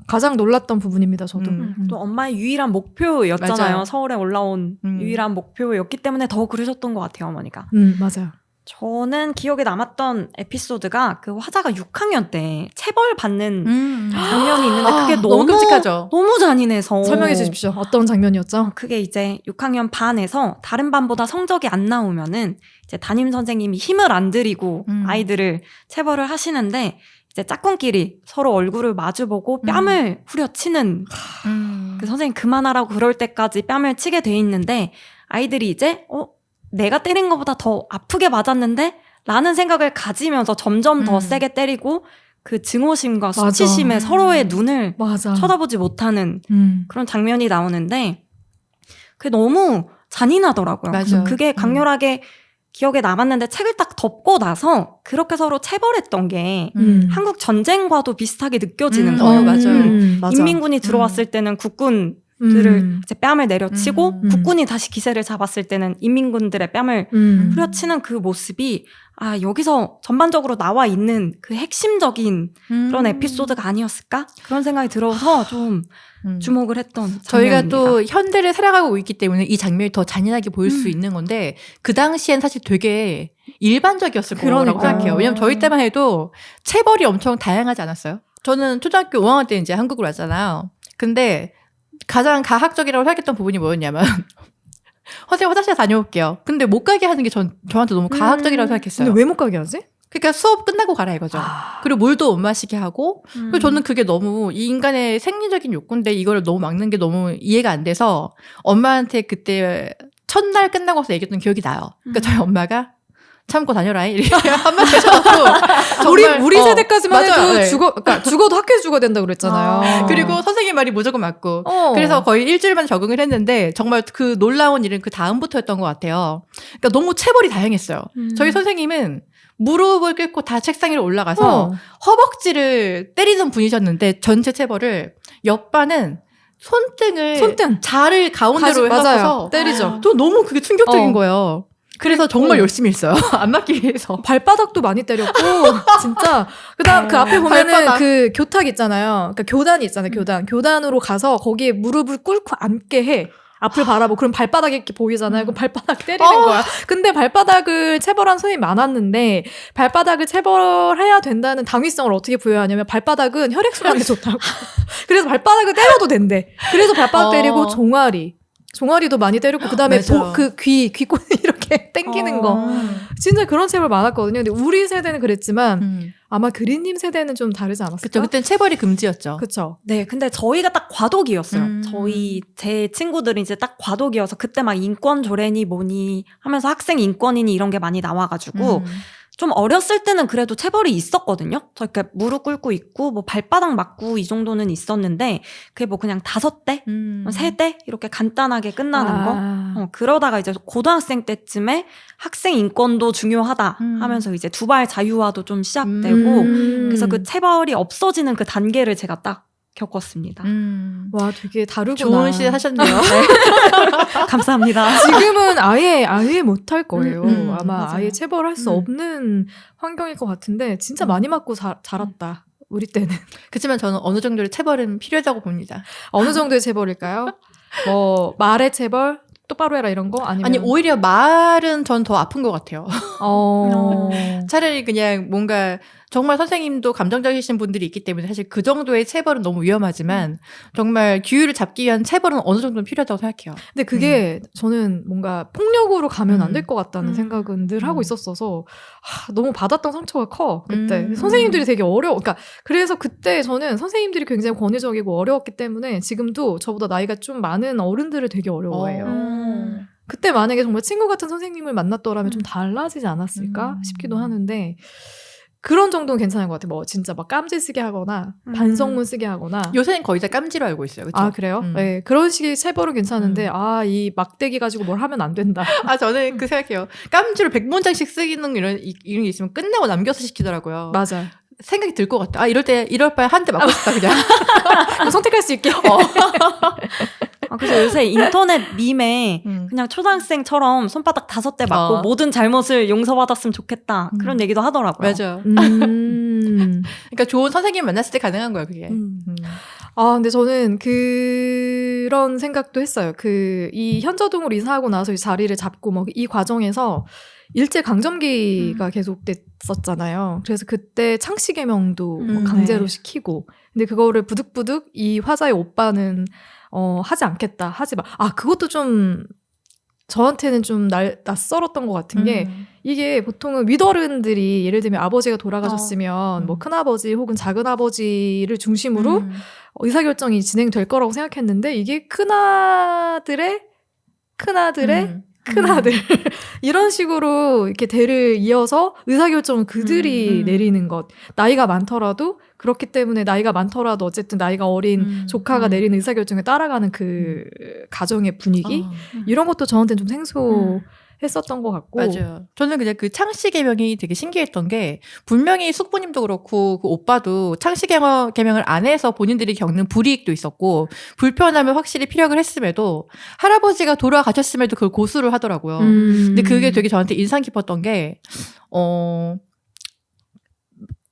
가장 놀랐던 부분입니다. 저도. 또 엄마의 유일한 목표였잖아요. 맞아요. 서울에 올라온 유일한 목표였기 때문에 더 그러셨던 것 같아요, 어머니가. 맞아요. 저는 기억에 남았던 에피소드가 그 화자가 6학년 때 체벌 받는 장면이 있는데 그게 너무 끔찍하죠. 너무 잔인해서 설명해 주십시오. 어떤 장면이었죠? 그게 이제 6학년 반에서 다른 반보다 성적이 안 나오면은 이제 담임 선생님이 힘을 안 들이고 아이들을 체벌을 하시는데 이제 짝꿍끼리 서로 얼굴을 마주보고 뺨을 후려치는 그 선생님 그만하라고 그럴 때까지 뺨을 치게 돼 있는데 아이들이 이제 내가 때린 것보다 더 아프게 맞았는데? 라는 생각을 가지면서 점점 더 세게 때리고 그 증오심과 수치심에 서로의 눈을 쳐다보지 못하는 그런 장면이 나오는데 그게 너무 잔인하더라고요. 맞아. 그게 강렬하게 기억에 남았는데 책을 딱 덮고 나서 그렇게 서로 체벌했던 게 한국 전쟁과도 비슷하게 느껴지는 거예요. 맞아요. 인민군이 들어왔을 때는 국군 들을 이제 뺨을 내려치고 국군이 다시 기세를 잡았을 때는 인민군들의 뺨을 후려치는 그 모습이 여기서 전반적으로 나와 있는 그 핵심적인 그런 에피소드가 아니었을까? 그런 생각이 들어서 좀 주목을 했던 저희가 장면입니다. 또 현대를 살아가고 있기 때문에 이 장면이 더 잔인하게 보일 수 있는 건데 그 당시엔 사실 되게 일반적이었을 거라고 생각해요. 왜냐면 저희 때만 해도 체벌이 엄청 다양하지 않았어요? 저는 초등학교 5학년 때 이제 한국으로 왔잖아요. 근데 가장 가학적이라고 생각했던 부분이 뭐였냐면 선생님 화장실 다녀올게요. 근데 못 가게 하는 게 저한테 너무 가학적이라고 생각했어요. 근데 왜 못 가게 하지? 그러니까 수업 끝나고 가라 이거죠. 그리고 물도 못 마시게 하고 그리고 저는 그게 너무 이 인간의 생리적인 욕구인데 이걸 너무 막는 게 너무 이해가 안 돼서 엄마한테 그때 첫날 끝나고 와서 얘기했던 기억이 나요. 그러니까 저희 엄마가 참고 다녀라 이렇게 한마디 하셔놓고 우리 세대까지만 해도 네. 그러니까 죽어도 학교에서 죽어야 된다 그랬잖아요. 그리고 선생님 말이 무조건 맞고 그래서 거의 일주일만 적응을 했는데 정말 그 놀라운 일은 그 다음부터였던 것 같아요. 그러니까 너무 체벌이 다양했어요. 저희 선생님은 무릎을 꿇고 다 책상 위로 올라가서 허벅지를 때리는 분이셨는데 전체 체벌을 옆반은 손등 자를 가운데로 해서 때리죠. 또 너무 그게 충격적인 거예요. 그래서 정말 열심히 했어요. 안 맞기 위해서. 발바닥도 많이 때렸고 진짜 그다음 그 앞에 보면은 발바닥. 그 교탁 있잖아요. 그러니까 교단이 있잖아요. 교단으로 가서 거기에 무릎을 꿇고 앉게 해. 앞을 바라보고 그럼 발바닥이 이렇게 보이잖아요. 그럼 발바닥 때리는 거야. 근데 발바닥을 체벌한 선생님이 많았는데 발바닥을 체벌해야 된다는 당위성을 어떻게 부여하냐면 발바닥은 혈액순환에 좋다고. 그래서 발바닥을 때려도 된대. 그래서 발바닥 때리고 종아리도 많이 때렸고 그다음에 그 귀꼬리 이렇게 땡기는 거. 진짜 그런 체벌 많았거든요. 근데 우리 세대는 그랬지만 아마 그린님 세대는 좀 다르지 않았을까? 그쵸. 그때는 체벌이 금지였죠. 그쵸. 네, 근데 저희가 딱 과도기였어요. 제 친구들이 이제 딱 과도기여서 그때 막 인권 조례니 뭐니 하면서 학생 인권이니 이런 게 많이 나와가지고 좀 어렸을 때는 그래도 체벌이 있었거든요. 저 이렇게 무릎 꿇고 있고 뭐 발바닥 맞고 이 정도는 있었는데 그게 뭐 그냥 5대, 3대 이렇게 간단하게 끝나는 거. 그러다가 이제 고등학생 때쯤에 학생 인권도 중요하다 하면서 이제 두발 자유화도 좀 시작되고 그래서 그 체벌이 없어지는 그 단계를 제가 딱 겪었습니다. 와, 되게 다르구나. 좋은 시대 사셨네요. 네. 감사합니다. 지금은 아예 못할 거예요. 아마 맞아요. 아예 체벌할 수 없는 환경일 것 같은데 진짜 많이 맞고 자랐다. 우리 때는. 그렇지만 저는 어느 정도의 체벌은 필요하다고 봅니다. 어느 정도의 체벌일까요? 뭐 말의 체벌? 똑바로 해라 이런 거? 아니면 아니 오히려 말은 전 더 아픈 것 같아요. 차라리 그냥 뭔가 정말 선생님도 감정적이신 분들이 있기 때문에 사실 그 정도의 체벌은 너무 위험하지만 정말 규율을 잡기 위한 체벌은 어느 정도는 필요하다고 생각해요. 근데 그게 저는 뭔가 폭력으로 가면 안 될 것 같다는 생각은 늘 하고 있었어서 너무 받았던 상처가 커 그때. 선생님들이 되게 그러니까 그래서 그때 저는 선생님들이 굉장히 권위적이고 어려웠기 때문에 지금도 저보다 나이가 좀 많은 어른들을 되게 어려워해요. 그때 만약에 정말 친구 같은 선생님을 만났더라면 좀 달라지지 않았을까 싶기도 하는데 그런 정도는 괜찮은 것 같아요. 뭐 진짜 막 깜지 쓰게 하거나 반성문 쓰게 하거나 요새는 거의 다 깜지로 알고 있어요. 그쵸? 아 그래요? 네, 그런 식의 체벌은 괜찮은데 이 막대기 가지고 뭘 하면 안 된다. 저는 그 생각해요. 깜지로 100문장씩 쓰기는 이런 게 있으면 끝내고 남겨서 시키더라고요. 맞아요. 생각이 들 것 같아. 이럴 바에 한 대 맞고 싶다 그냥. 선택할 수 있게. 그래서 요새 인터넷 밈에 그냥 초등학생처럼 손바닥 5대 맞고 모든 잘못을 용서받았으면 좋겠다. 그런 얘기도 하더라고요. 맞아. 그러니까 좋은 선생님 만났을 때 가능한 거야 그게. 근데 저는 그런 생각도 했어요. 이 현저동으로 이사하고 나서 이 자리를 잡고 뭐 이 과정에서 일제 강점기가 계속됐었잖아요. 그래서 그때 창씨 개명도 강제로 시키고, 근데 그거를 부득부득 이 화자의 오빠는 하지 않겠다, 하지 마. 그것도 좀 저한테는 좀 낯설었던 것 같은 게 이게 보통은 윗어른들이 예를 들면 아버지가 돌아가셨으면 뭐 큰아버지 혹은 작은아버지를 중심으로 의사결정이 진행될 거라고 생각했는데 이게 큰아들의 큰아들 이런 식으로 이렇게 대를 이어서 의사결정을 그들이 내리는 것. 나이가 많더라도 그렇기 때문에 나이가 많더라도 어쨌든 나이가 어린 조카가 내리는 의사결정에 따라가는 그 가정의 분위기 이런 것도 저한테는 좀 생소했었던 것 같고. 맞아요. 저는 그냥 그 창씨 개명이 되게 신기했던 게 분명히 숙부님도 그렇고 그 오빠도 창씨 개명을 안 해서 본인들이 겪는 불이익도 있었고 불편함을 확실히 피력을 했음에도 할아버지가 돌아가셨음에도 그걸 고수를 하더라고요. 근데 그게 되게 저한테 인상 깊었던 게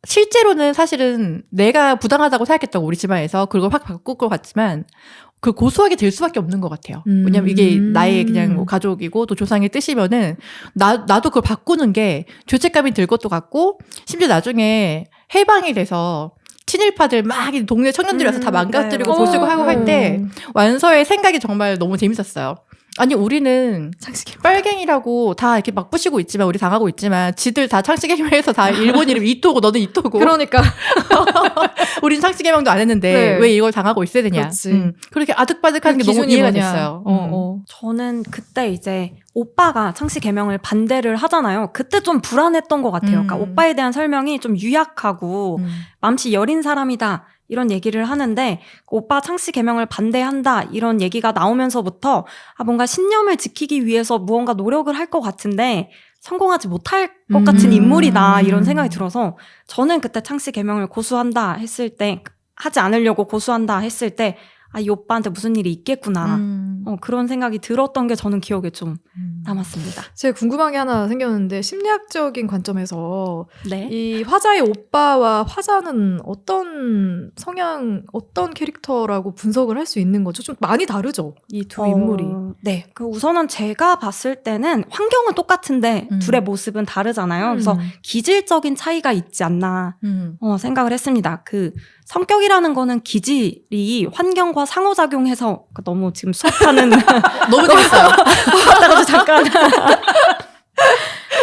실제로는 사실은 내가 부당하다고 생각했다고 우리 집안에서 그걸 확 바꿀 것 같지만 그걸 고수하게 될 수밖에 없는 것 같아요. 왜냐면 이게 나의 그냥 뭐 가족이고 또 조상의 뜻이면은 나도 그걸 바꾸는 게 죄책감이 들 것도 같고 심지어 나중에 해방이 돼서 친일파들 막 동네 청년들이 와서 다 망가뜨리고 네, 보시고 하고 할 때 완서의 생각이 정말 너무 재밌었어요. 아니 우리는 창씨 빨갱이라고 다 이렇게 막 부시고 있지만 우리 당하고 있지만 지들 다 창씨개명해서 다 일본 이름 이토고 너는 이토고 그러니까 우린 창씨개명도 안 했는데 네. 왜 이걸 당하고 있어야 되냐. 그렇지. 그렇게 아득바득한 게 너무 기준이 이해가 뭐냐. 됐어요. 저는 그때 이제 오빠가 창씨 개명을 반대를 하잖아요. 그때 좀 불안했던 것 같아요. 그러니까 오빠에 대한 설명이 좀 유약하고 맘씨 여린 사람이다 이런 얘기를 하는데 오빠 창씨 개명을 반대한다 이런 얘기가 나오면서부터 뭔가 신념을 지키기 위해서 무언가 노력을 할 것 같은데 성공하지 못할 것 같은 인물이다 이런 생각이 들어서 저는 그때 창씨 개명을 고수한다 했을 때 하지 않으려고 고수한다 했을 때 이 오빠한테 무슨 일이 있겠구나 그런 생각이 들었던 게 저는 기억에 좀 남았습니다. 제가 궁금한 게 하나 생겼는데 심리학적인 관점에서 네. 이 화자의 오빠와 화자는 어떤 성향, 어떤 캐릭터라고 분석을 할 수 있는 거죠? 좀 많이 다르죠? 이 두 인물이. 네. 우선은 제가 봤을 때는 환경은 똑같은데 둘의 모습은 다르잖아요. 그래서 기질적인 차이가 있지 않나 생각을 했습니다. 성격이라는 거는 기질이 환경과 상호작용해서 너무 지금 수업하는 너무 재밌어요. 갔다가도 잠깐.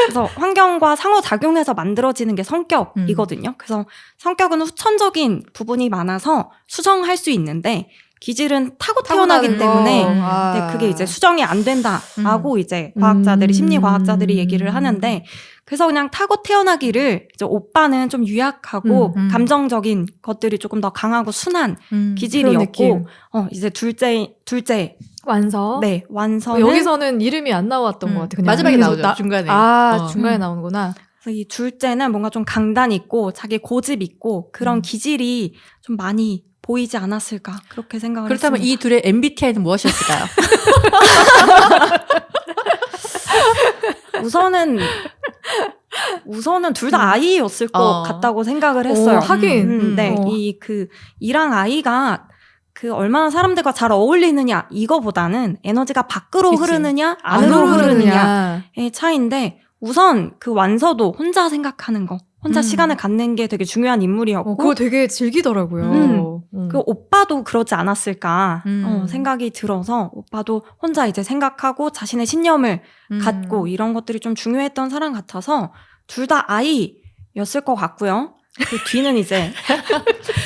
그래서 환경과 상호작용해서 만들어지는 게 성격이거든요. 그래서 성격은 후천적인 부분이 많아서 수정할 수 있는데 기질은 타고 태어나기 때문에 네, 그게 이제 수정이 안 된다라고 이제 과학자들이 심리과학자들이 얘기를 하는데 그래서 그냥 타고 태어나기를 이제 오빠는 좀 유약하고 감정적인 것들이 조금 더 강하고 순한 기질이었고 이제 둘째 완서. 네, 완서는 여기서는 이름이 안 나왔던 것 같아요. 그냥 마지막에 나오죠. 중간에. 중간에 나오는구나. 그래서 이 둘째는 뭔가 좀 강단 있고 자기 고집 있고 그런 기질이 좀 많이 보이지 않았을까 그렇게 생각을 그렇다면 했습니다. 이 둘의 MBTI는 무엇이었을까요? 우선은 둘 다 아이였을 것 같다고 생각을 했어요. 하긴. 네, 이랑 아이가 얼마나 사람들과 잘 어울리느냐 이거보다는 에너지가 밖으로 흐르느냐 안으로 흐르느냐의 차이인데 우선 완서도 혼자 생각하는 거 혼자 시간을 갖는 게 되게 중요한 인물이었고 그거 되게 즐기더라고요. 오빠도 그러지 않았을까 생각이 들어서 오빠도 혼자 이제 생각하고 자신의 신념을 갖고 이런 것들이 좀 중요했던 사람 같아서 둘 다 아이였을 것 같고요. 뒤는 이제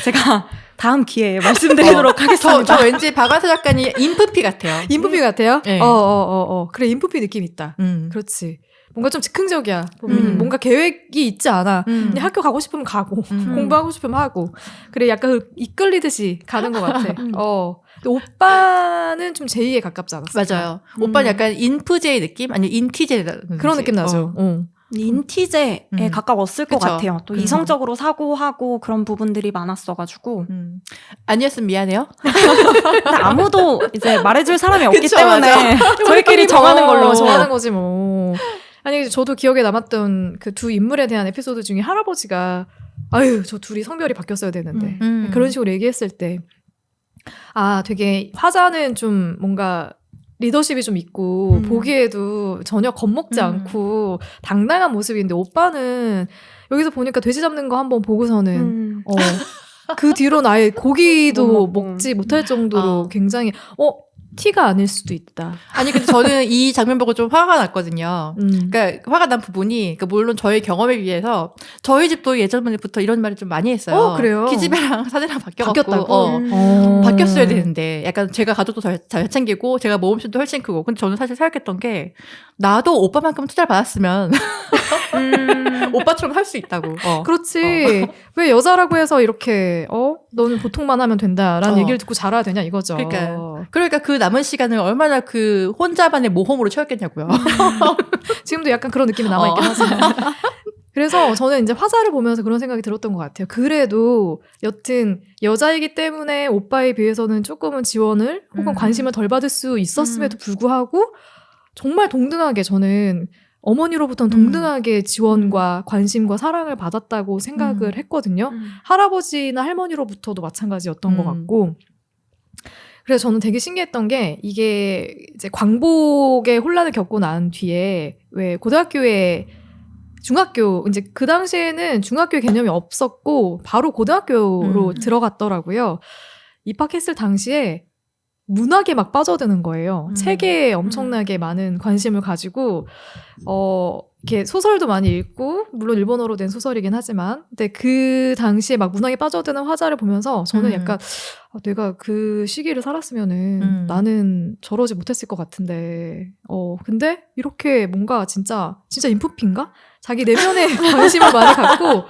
제가 다음 기회에 말씀드리도록 하겠습니다. 저 왠지 박완서 작가님 인프피 같아요. 인프피 같아요? 네. 그래, 인프피 느낌 있다. 그렇지. 뭔가 좀 즉흥적이야. 뭔가 계획이 있지 않아. 그냥 학교 가고 싶으면 가고, 공부하고 싶으면 하고. 그래, 약간 이끌리듯이 가는 것 같아. 근데 오빠는 좀 제2에 가깝지 않았어? 맞아요. 오빠는 약간 인프제의 느낌? 아니면 인티제의 그런 느낌 나죠. 인티제에 가까웠을 것 그쵸. 같아요. 또 이성적으로 사고하고 그런 부분들이 많았어가지고. 아니었으면 미안해요. 근데 아무도 이제 말해줄 사람이 없기 그쵸, 때문에 저희끼리 정하는 걸로. 정하는 거지 뭐. 아니 저도 기억에 남았던 그 두 인물에 대한 에피소드 중에 할아버지가 저 둘이 성별이 바뀌었어야 되는데 그런 식으로 얘기했을 때 되게 화자는 좀 뭔가 리더십이 좀 있고 보기에도 전혀 겁먹지 않고 당당한 모습인데 오빠는 여기서 보니까 돼지 잡는 거 한번 보고서는 그 뒤로는 아예 고기도 먹지 못할 정도로 굉장히 티가 아닐 수도 있다. 아니 근데 저는 이 장면 보고 좀 화가 났거든요. 그러니까 화가 난 부분이 물론 저의 경험에 비해서 저희 집도 예전부터 이런 말을 좀 많이 했어요. 그래요? 기집애랑 사내랑 바뀌었다고? 바뀌었어야 되는데 약간 제가 가족도 잘 챙기고 제가 모험심도 훨씬 크고 근데 저는 사실 생각했던 게 나도 오빠만큼 투자를 받았으면 오빠처럼 할 수 있다고. 그렇지. 왜 여자라고 해서 이렇게 너는 보통만 하면 된다라는 얘기를 듣고 자라야 되냐 이거죠. 그러니까 그 남은 시간을 얼마나 혼자만의 모험으로 채웠겠냐고요. 지금도 약간 그런 느낌이 남아있긴 하지만. 그래서 저는 이제 화자를 보면서 그런 생각이 들었던 것 같아요. 그래도 여튼 여자이기 때문에 오빠에 비해서는 조금은 지원을 혹은 관심을 덜 받을 수 있었음에도 불구하고 정말 동등하게 저는 어머니로부터는 동등하게 지원과 관심과 사랑을 받았다고 생각을 했거든요. 할아버지나 할머니로부터도 마찬가지였던 것 같고 그래서 저는 되게 신기했던 게 이게 이제 광복의 혼란을 겪고 난 뒤에 왜 고등학교에 중학교 이제 그 당시에는 중학교 개념이 없었고 바로 고등학교로 들어갔더라고요. 입학했을 당시에 문학에 막 빠져드는 거예요. 책에 엄청나게 많은 관심을 가지고 이렇게 소설도 많이 읽고 물론 일본어로 된 소설이긴 하지만 근데 그 당시에 막 문학에 빠져드는 화자를 보면서 저는 약간 내가 그 시기를 살았으면은 나는 저러지 못했을 것 같은데 근데 이렇게 뭔가 진짜 인프피인가? 자기 내면에 관심을 많이 갖고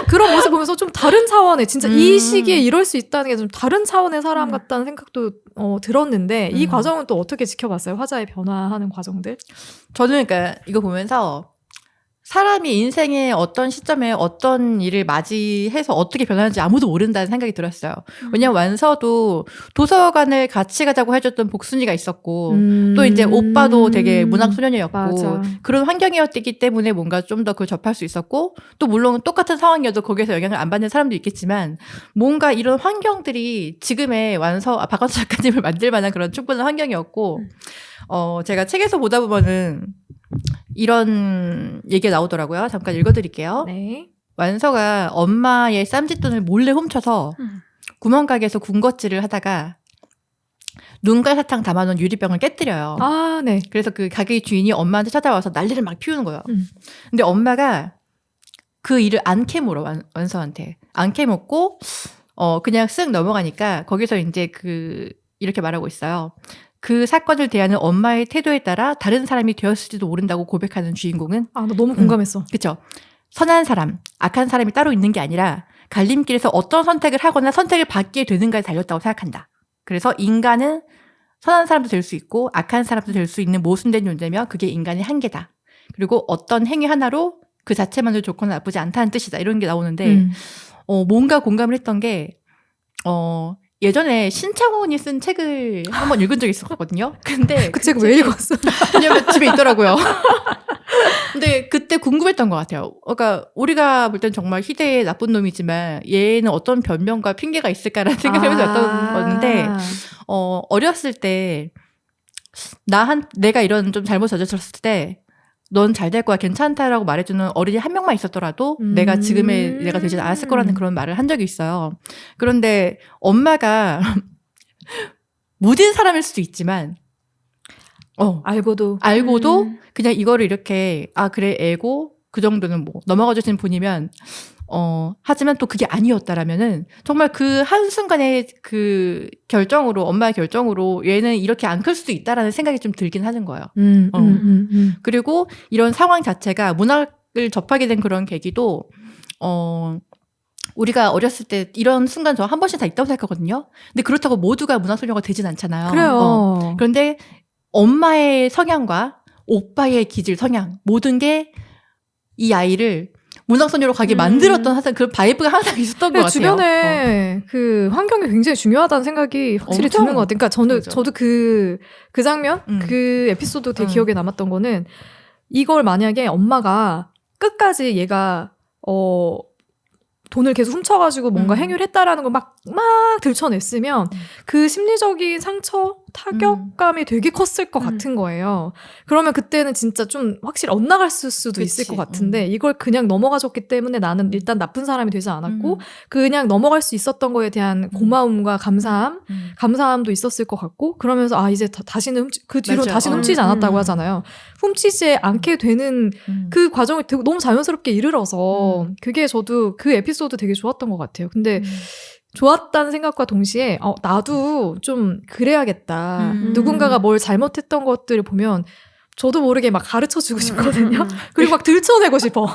그런 모습 보면서 좀 다른 차원의 진짜 이 시기에 이럴 수 있다는 게 좀 다른 차원의 사람 같다는 생각도 들었는데 이 과정은 또 어떻게 지켜봤어요? 화자의 변화하는 과정들? 저는 그러니까 이거 보면서 사람이 인생의 어떤 시점에 어떤 일을 맞이해서 어떻게 변하는지 아무도 모른다는 생각이 들었어요. 왜냐면 완서도 도서관을 같이 가자고 해줬던 복순이가 있었고 또 이제 오빠도 되게 문학 소년이었고 맞아. 그런 환경이었기 때문에 뭔가 좀 더 그걸 접할 수 있었고 또 물론 똑같은 상황이어도 거기에서 영향을 안 받는 사람도 있겠지만 뭔가 이런 환경들이 지금의 박완서 작가님을 만들 만한 그런 충분한 환경이었고 제가 책에서 보다 보면은 이런 얘기가 나오더라고요. 잠깐 읽어드릴게요. 네. 완서가 엄마의 쌈짓돈을 몰래 훔쳐서 구멍가게에서 군것질을 하다가 눈과 사탕 담아놓은 유리병을 깨뜨려요. 아, 네. 그래서 그 가게 주인이 엄마한테 찾아와서 난리를 막 피우는 거예요. 근데 엄마가 그 일을 안 캐물어, 완서한테. 안 캐묻고 그냥 쓱 넘어가니까 거기서 이제 이렇게 말하고 있어요. 그 사건을 대하는 엄마의 태도에 따라 다른 사람이 되었을지도 모른다고 고백하는 주인공은 나 너무 공감했어. 그쵸. 선한 사람, 악한 사람이 따로 있는 게 아니라 갈림길에서 어떤 선택을 하거나 선택을 받게 되는가에 달렸다고 생각한다. 그래서 인간은 선한 사람도 될 수 있고 악한 사람도 될 수 있는 모순된 존재며 그게 인간의 한계다. 그리고 어떤 행위 하나로 그 자체만으로 좋거나 나쁘지 않다는 뜻이다. 이런 게 나오는데 뭔가 공감을 했던 게 예전에 신창훈이 쓴 책을 한번 읽은 적이 있었거든요. 근데 그 책 왜 읽었어? 왜냐면 집에 있더라고요. 근데 그때 궁금했던 것 같아요. 그러니까 우리가 볼 땐 정말 희대의 나쁜 놈이지만 얘는 어떤 변명과 핑계가 있을까라는 생각을 해봤던 건데 어렸을 때 내가 이런 좀 잘못 저질렀을 때 넌 잘 될 거야 괜찮다라고 말해주는 어린이 한 명만 있었더라도 내가 지금의 내가 되지 않았을 거라는 그런 말을 한 적이 있어요. 그런데 엄마가 무딘 사람일 수도 있지만 알고도 그냥 이거를 이렇게 그래 애고 그 정도는 뭐 넘어가 주신 분이면 하지만 또 그게 아니었다라면은 정말 그 한순간의 그 결정으로 엄마의 결정으로 얘는 이렇게 안 클 수도 있다라는 생각이 좀 들긴 하는 거예요. 그리고 이런 상황 자체가 문학을 접하게 된 그런 계기도 우리가 어렸을 때 이런 순간 저 한 번씩 다 있다고 생각하거든요. 근데 그렇다고 모두가 문학소녀가 되진 않잖아요. 그래요. 그런데 엄마의 성향과 오빠의 기질 성향 모든 게 이 아이를 문학소녀로 가게 만들었던 항상 그런 바이브가 항상 있었던 것 같아요. 주변에 그 환경이 굉장히 중요하다는 생각이 확실히 드는 것 같아요. 그러니까 저도 그 장면, 그 에피소드 되게 기억에 남았던 거는 이걸 만약에 엄마가 끝까지 얘가 돈을 계속 훔쳐가지고 뭔가 행위를 했다라는 걸 막 들춰냈으면 그 심리적인 상처, 타격감이 되게 컸을 것 같은 거예요. 그러면 그때는 진짜 좀 확실히 엇나갔을 수도 있을 것 같은데 이걸 그냥 넘어가줬기 때문에 나는 일단 나쁜 사람이 되지 않았고 그냥 넘어갈 수 있었던 거에 대한 고마움과 감사함도 있었을 것 같고 그러면서 이제 다시는 그 뒤로 다시는 훔치지 않았다고 하잖아요. 훔치지 않게 되는 그 과정을 되게 너무 자연스럽게 이르러서 그게 저도 그 에피소드 되게 좋았던 것 같아요. 근데 좋았다는 생각과 동시에 나도 좀 그래야겠다. 누군가가 뭘 잘못했던 것들을 보면 저도 모르게 막 가르쳐주고 싶거든요. 그리고 막 들춰내고 싶어.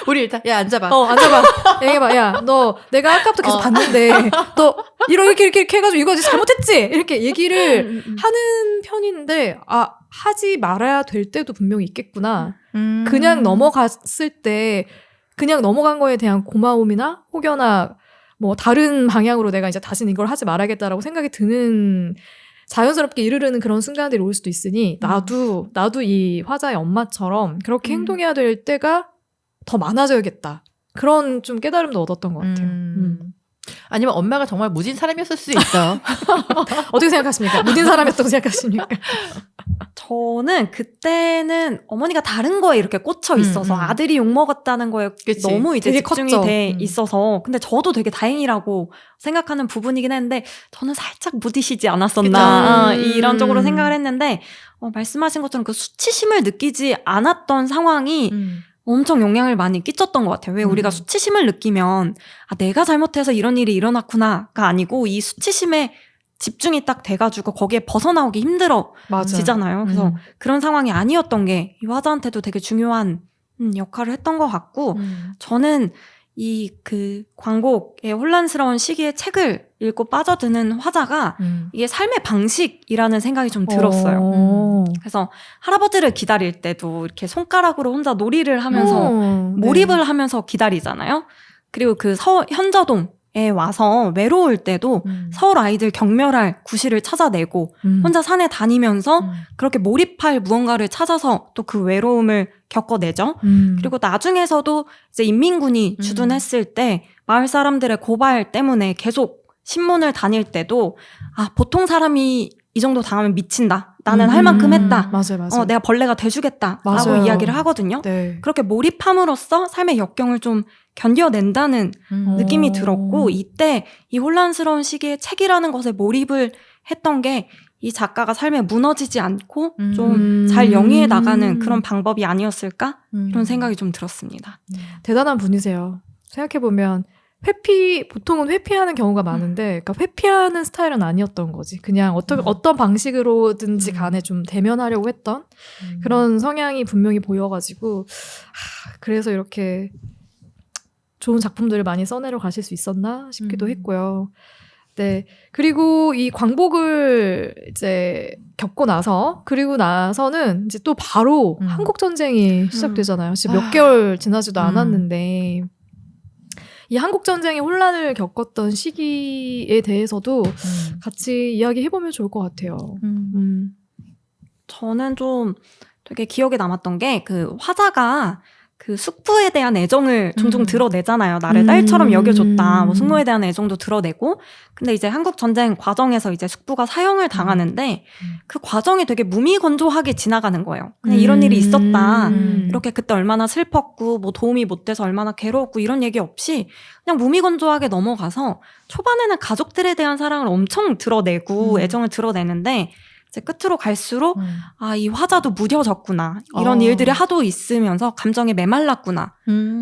우리 일단 야 앉아봐. 앉아봐. 얘기해봐. 야 너 내가 아까부터 계속 봤는데 너 이렇게 해가지고 이거 잘못했지? 이렇게 얘기를 하는 편인데 하지 말아야 될 때도 분명히 있겠구나. 그냥 넘어갔을 때 그냥 넘어간 거에 대한 고마움이나 혹여나 뭐 다른 방향으로 내가 이제 다시는 이걸 하지 말아야겠다라고 생각이 드는 자연스럽게 이르르는 그런 순간들이 올 수도 있으니 나도 이 화자의 엄마처럼 그렇게 행동해야 될 때가 더 많아져야겠다. 그런 좀 깨달음도 얻었던 것 같아요. 아니면 엄마가 정말 무진 사람이었을 수도 있어요. 어떻게 생각하십니까? 무딘 사람이었다고 생각하십니까? 저는 그때는 어머니가 다른 거에 이렇게 꽂혀 있어서 아들이 욕먹었다는 거에 그치. 너무 이제 되게 집중이 컸죠. 돼 있어서 근데 저도 되게 다행이라고 생각하는 부분이긴 했는데 저는 살짝 무디시지 않았었나 이런 쪽으로 생각을 했는데 말씀하신 것처럼 그 수치심을 느끼지 않았던 상황이 엄청 영향을 많이 끼쳤던 것 같아요. 왜 우리가 수치심을 느끼면 내가 잘못해서 이런 일이 일어났구나가 아니고 이 수치심에 집중이 딱 돼가지고 거기에 벗어나오기 힘들어지잖아요. 그래서 그런 상황이 아니었던 게 이 화자한테도 되게 중요한 역할을 했던 것 같고 저는 이 그 광곡의 혼란스러운 시기에 책을 읽고 빠져드는 화자가 이게 삶의 방식이라는 생각이 좀 들었어요. 그래서 할아버지를 기다릴 때도 이렇게 손가락으로 혼자 놀이를 하면서 몰입을 하면서 기다리잖아요. 그리고 그 현저동에 와서 외로울 때도 서울 아이들 경멸할 구실을 찾아내고 혼자 산에 다니면서 그렇게 몰입할 무언가를 찾아서 또 그 외로움을 겪어내죠. 그리고 나중에서도 이제 인민군이 주둔했을 때 마을 사람들의 고발 때문에 계속 신문을 다닐 때도 보통 사람이 이 정도 당하면 미친다. 나는 할 만큼 했다. 맞아요. 내가 벌레가 돼주겠다. 라고 맞아요. 이야기를 하거든요. 네. 그렇게 몰입함으로써 삶의 역경을 좀 견뎌낸다는 느낌이 들었고 이때 이 혼란스러운 시기에 책이라는 것에 몰입을 했던 게 이 작가가 삶에 무너지지 않고 좀 잘 영위해 나가는 그런 방법이 아니었을까? 이런 생각이 좀 들었습니다. 대단한 분이세요. 생각해보면 보통은 회피하는 경우가 많은데, 그러니까 회피하는 스타일은 아니었던 거지. 그냥 어떤 방식으로든지 간에 좀 대면하려고 했던 그런 성향이 분명히 보여가지고, 그래서 이렇게 좋은 작품들을 많이 써내려 가실 수 있었나 싶기도 했고요. 네. 그리고 이 광복을 이제 겪고 그리고 나서는 이제 또 바로 한국전쟁이 시작되잖아요. 지금 몇 개월 지나지도 않았는데, 이 한국전쟁의 혼란을 겪었던 시기에 대해서도 같이 이야기해보면 좋을 것 같아요. 저는 좀 되게 기억에 남았던 게 그 화자가 그 숙부에 대한 애정을 종종 드러내잖아요. 나를 딸처럼 여겨줬다. 뭐 숙모에 대한 애정도 드러내고. 근데 이제 한국 전쟁 과정에서 이제 숙부가 사형을 당하는데 그 과정이 되게 무미건조하게 지나가는 거예요. 그냥 이런 일이 있었다. 이렇게 그때 얼마나 슬펐고 뭐 도움이 못 돼서 얼마나 괴로웠고 이런 얘기 없이 그냥 무미건조하게 넘어가서 초반에는 가족들에 대한 사랑을 엄청 드러내고 애정을 드러내는데 이제 끝으로 갈수록 이 화자도 무뎌졌구나. 이런 일들이 하도 있으면서 감정에 메말랐구나.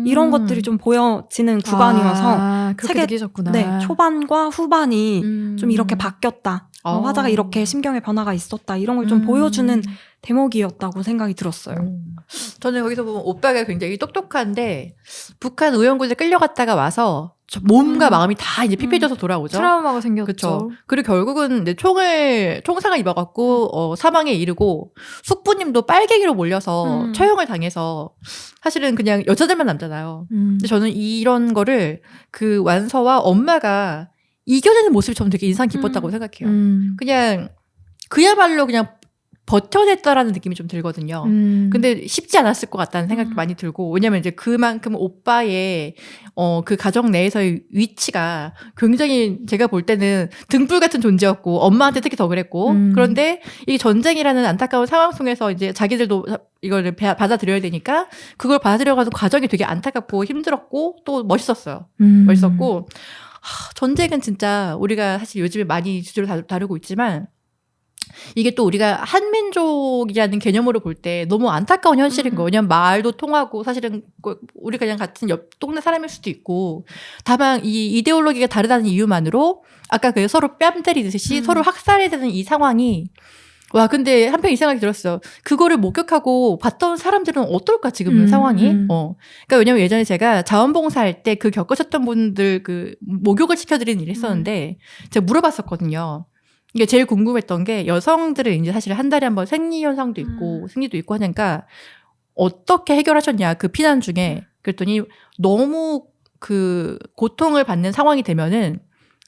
이런 것들이 좀 보여지는 구간이어서 그렇게 느끼셨구나. 네, 초반과 후반이 좀 이렇게 바뀌었다. 화자가 이렇게 심경의 변화가 있었다. 이런 걸 좀 보여주는 대목이었다고 생각이 들었어요. 저는 거기서 보면 오빠가 굉장히 똑똑한데 북한 의원군에 끌려갔다가 와서 몸과 마음이 다 이제 피폐해져서 돌아오죠. 트라우마가 생겼죠. 그렇죠. 그리고 결국은 이제 총상을 입어갖고 사망에 이르고 숙부님도 빨갱이로 몰려서 처형을 당해서 사실은 그냥 여자들만 남잖아요. 근데 저는 이런 거를 그 완서와 엄마가 이겨내는 모습이 저는 되게 인상 깊었다고 생각해요. 그냥 그야말로 그냥 버텨냈다라는 느낌이 좀 들거든요. 근데 쉽지 않았을 것 같다는 생각이 많이 들고, 왜냐면 이제 그만큼 오빠의 그 가정 내에서의 위치가 굉장히 제가 볼 때는 등불 같은 존재였고, 엄마한테 특히 더 그랬고, 그런데 이 전쟁이라는 안타까운 상황 속에서 이제 자기들도 이걸 받아들여야 되니까 그걸 받아들여가는 과정이 되게 안타깝고 힘들었고 또 멋있었어요. 멋있었고, 전쟁은 진짜 우리가 사실 요즘에 많이 주제로 다루고 있지만 이게 또 우리가 한민족이라는 개념으로 볼 때 너무 안타까운 현실인 거예요. 왜냐면 말도 통하고 사실은 우리가 그냥 같은 옆 동네 사람일 수도 있고, 다만 이 이데올로기가 다르다는 이유만으로 아까 그 서로 뺨 때리듯이 서로 학살해야 되는 이 상황이, 와, 근데 한편 이 생각이 들었어요. 그거를 목격하고 봤던 사람들은 어떨까, 지금 상황이? 그러니까 왜냐면 예전에 제가 자원봉사할 때 그 겪으셨던 분들 그 목욕을 시켜드리는 일을 했었는데 제가 물어봤었거든요. 이게 제일 궁금했던 게, 여성들은 이제 사실 한 달에 한 번 생리현상도 있고 생리도 있고 하니까 어떻게 해결하셨냐, 그 피난 중에. 그랬더니 너무 그 고통을 받는 상황이 되면은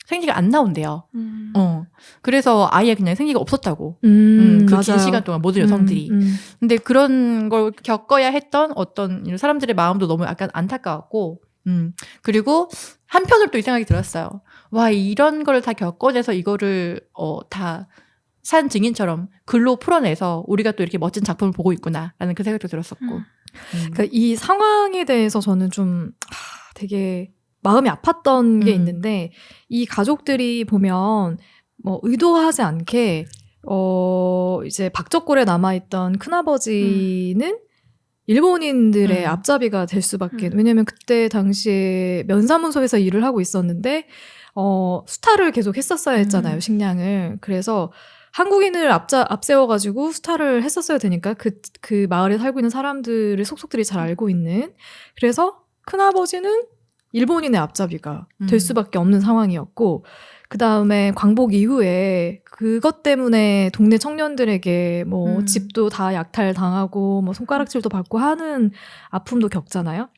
생리가 안 나온대요. 그래서 아예 그냥 생리가 없었다고. 그 긴 시간 동안 모든 여성들이. 근데 그런 걸 겪어야 했던 어떤 사람들의 마음도 너무 약간 안타까웠고, 그리고 한편으로 또 이 생각이 들었어요. 와, 이런 걸 다 겪어내서 이거를 다 산 증인처럼 글로 풀어내서 우리가 또 이렇게 멋진 작품을 보고 있구나라는 그 생각도 들었었고. 그러니까 이 상황에 대해서 저는 좀 되게 마음이 아팠던 게 있는데, 이 가족들이 보면 뭐 의도하지 않게 이제 박적골에 남아있던 큰아버지는 일본인들의 앞잡이가 될 수밖에. 왜냐면 그때 당시에 면사무소에서 일을 하고 있었는데 수탈을 계속 했었어야 했잖아요, 식량을. 그래서 한국인을 앞세워가지고 수탈을 했었어야 되니까 그 마을에 살고 있는 사람들의 속속들이 잘 알고 있는. 그래서 큰아버지는 일본인의 앞잡이가 될 수밖에 없는 상황이었고, 그 다음에 광복 이후에 그것 때문에 동네 청년들에게 뭐 집도 다 약탈당하고 뭐 손가락질도 받고 하는 아픔도 겪잖아요.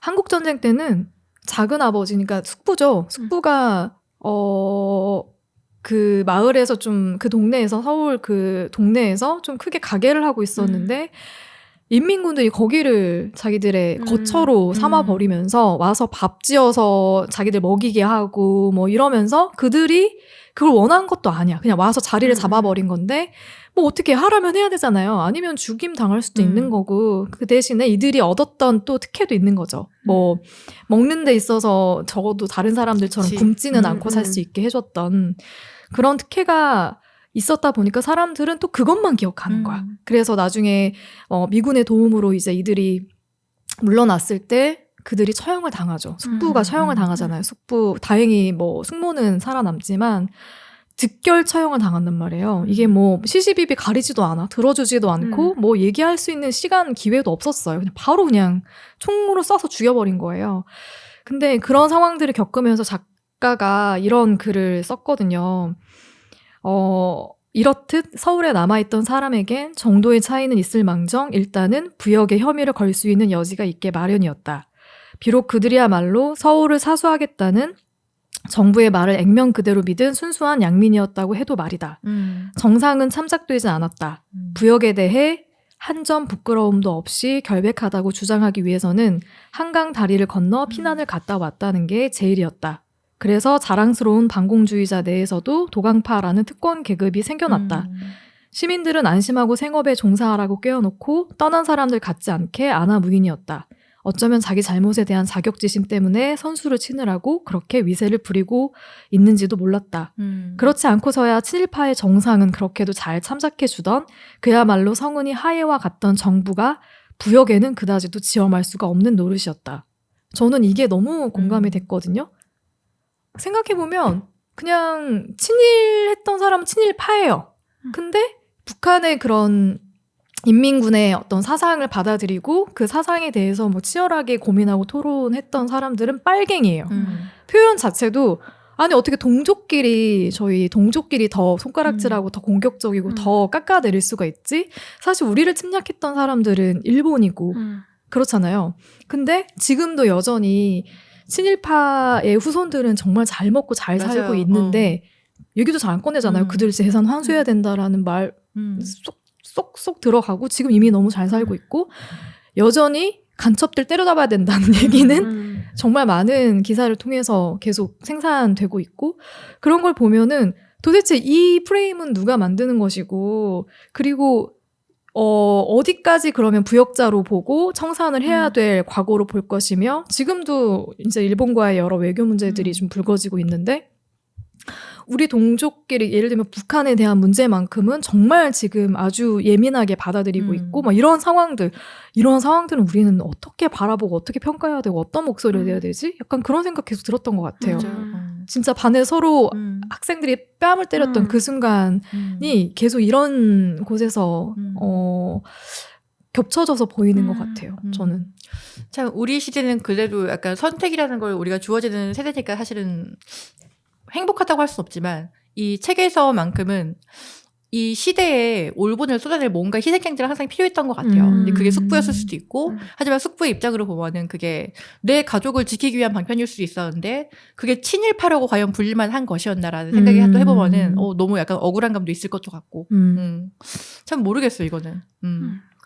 한국전쟁 때는 작은 아버지, 그러니까 숙부죠. 숙부가 그 마을에서 좀 그 동네에서, 서울 그 동네에서 좀 크게 가게를 하고 있었는데 인민군들이 거기를 자기들의 거처로 삼아버리면서 와서 밥 지어서 자기들 먹이게 하고 뭐 이러면서, 그들이 그걸 원한 것도 아니야. 그냥 와서 자리를 잡아버린 건데 뭐 어떻게 하라면 해야 되잖아요. 아니면 죽임 당할 수도 있는 거고, 그 대신에 이들이 얻었던 또 특혜도 있는 거죠. 뭐 먹는 데 있어서 적어도 다른 사람들처럼 굶지는 않고 살 수 있게 해줬던 그런 특혜가 있었다 보니까 사람들은 또 그것만 기억하는 거야. 그래서 나중에 미군의 도움으로 이제 이들이 물러났을 때 그들이 처형을 당하죠. 숙부가 처형을 당하잖아요. 숙부, 다행히 뭐 숙모는 살아남지만 즉결 처형을 당한단 말이에요. 이게 뭐 시시비비 가리지도 않아, 들어주지도 않고 뭐 얘기할 수 있는 시간, 기회도 없었어요. 그냥 바로 그냥 총으로 쏴서 죽여버린 거예요. 근데 그런 상황들을 겪으면서 작가가 이런 글을 썼거든요. 이렇듯 서울에 남아있던 사람에겐 정도의 차이는 있을 망정 일단은 부역의 혐의를 걸 수 있는 여지가 있게 마련이었다. 비록 그들이야말로 서울을 사수하겠다는 정부의 말을 액면 그대로 믿은 순수한 양민이었다고 해도 말이다. 정상은 참작되지 않았다. 부역에 대해 한 점 부끄러움도 없이 결백하다고 주장하기 위해서는 한강 다리를 건너 피난을 갔다 왔다는 게 제일이었다. 그래서 자랑스러운 반공주의자 내에서도 도강파라는 특권 계급이 생겨났다. 시민들은 안심하고 생업에 종사하라고 꿰어놓고 떠난 사람들 같지 않게 안하무인이었다. 어쩌면 자기 잘못에 대한 자격지심 때문에 선수를 치느라고 그렇게 위세를 부리고 있는지도 몰랐다. 그렇지 않고서야 친일파의 정상은 그렇게도 잘 참작해주던 그야말로 성은이 하해와 같던 정부가 부역에는 그다지도 지엄할 수가 없는 노릇이었다. 저는 이게 너무 공감이 됐거든요. 생각해보면 그냥 친일했던 사람은 친일파예요. 근데 북한의 그런 인민군의 어떤 사상을 받아들이고 그 사상에 대해서 뭐 치열하게 고민하고 토론했던 사람들은 빨갱이에요. 표현 자체도 아니 어떻게 저희 동족끼리 더 손가락질하고 더 공격적이고 더 깎아내릴 수가 있지? 사실 우리를 침략했던 사람들은 일본이고 그렇잖아요. 근데 지금도 여전히 친일파의 후손들은 정말 잘 먹고 잘 맞아요. 살고 있는데 얘기도 잘 안 꺼내잖아요. 그들 재산 환수해야 된다라는 말 쏙쏙 들어가고 지금 이미 너무 잘 살고 있고 여전히 간첩들 때려잡아야 된다는 얘기는 정말 많은 기사를 통해서 계속 생산되고 있고, 그런 걸 보면은 도대체 이 프레임은 누가 만드는 것이고, 그리고 어디까지 그러면 부역자로 보고 청산을 해야 될 과거로 볼 것이며, 지금도 이제 일본과의 여러 외교 문제들이 좀 불거지고 있는데 우리 동족끼리 예를 들면 북한에 대한 문제만큼은 정말 지금 아주 예민하게 받아들이고 있고 막 이런 상황들은 우리는 어떻게 바라보고 어떻게 평가해야 되고 어떤 목소리를 내야 되지? 약간 그런 생각 계속 들었던 것 같아요. 진짜 반에 서로 학생들이 뺨을 때렸던 그 순간이 계속 이런 곳에서 겹쳐져서 보이는 것 같아요. 저는. 참 우리 시대는 그래도 약간 선택이라는 걸 우리가 주어지는 세대니까 사실은 행복하다고 할 수는 없지만 이 책에서만큼은 이 시대에 올분을 쏟아낼 뭔가 희생양들이 항상 필요했던 것 같아요. 근데 그게 숙부였을 수도 있고, 하지만 숙부의 입장으로 보면은 그게 내 가족을 지키기 위한 방편일 수도 있었는데 그게 친일파라고 과연 불릴만 한 것이었나라는 생각이 또 해보면은 너무 약간 억울한 감도 있을 것도 같고 참 모르겠어요 이거는.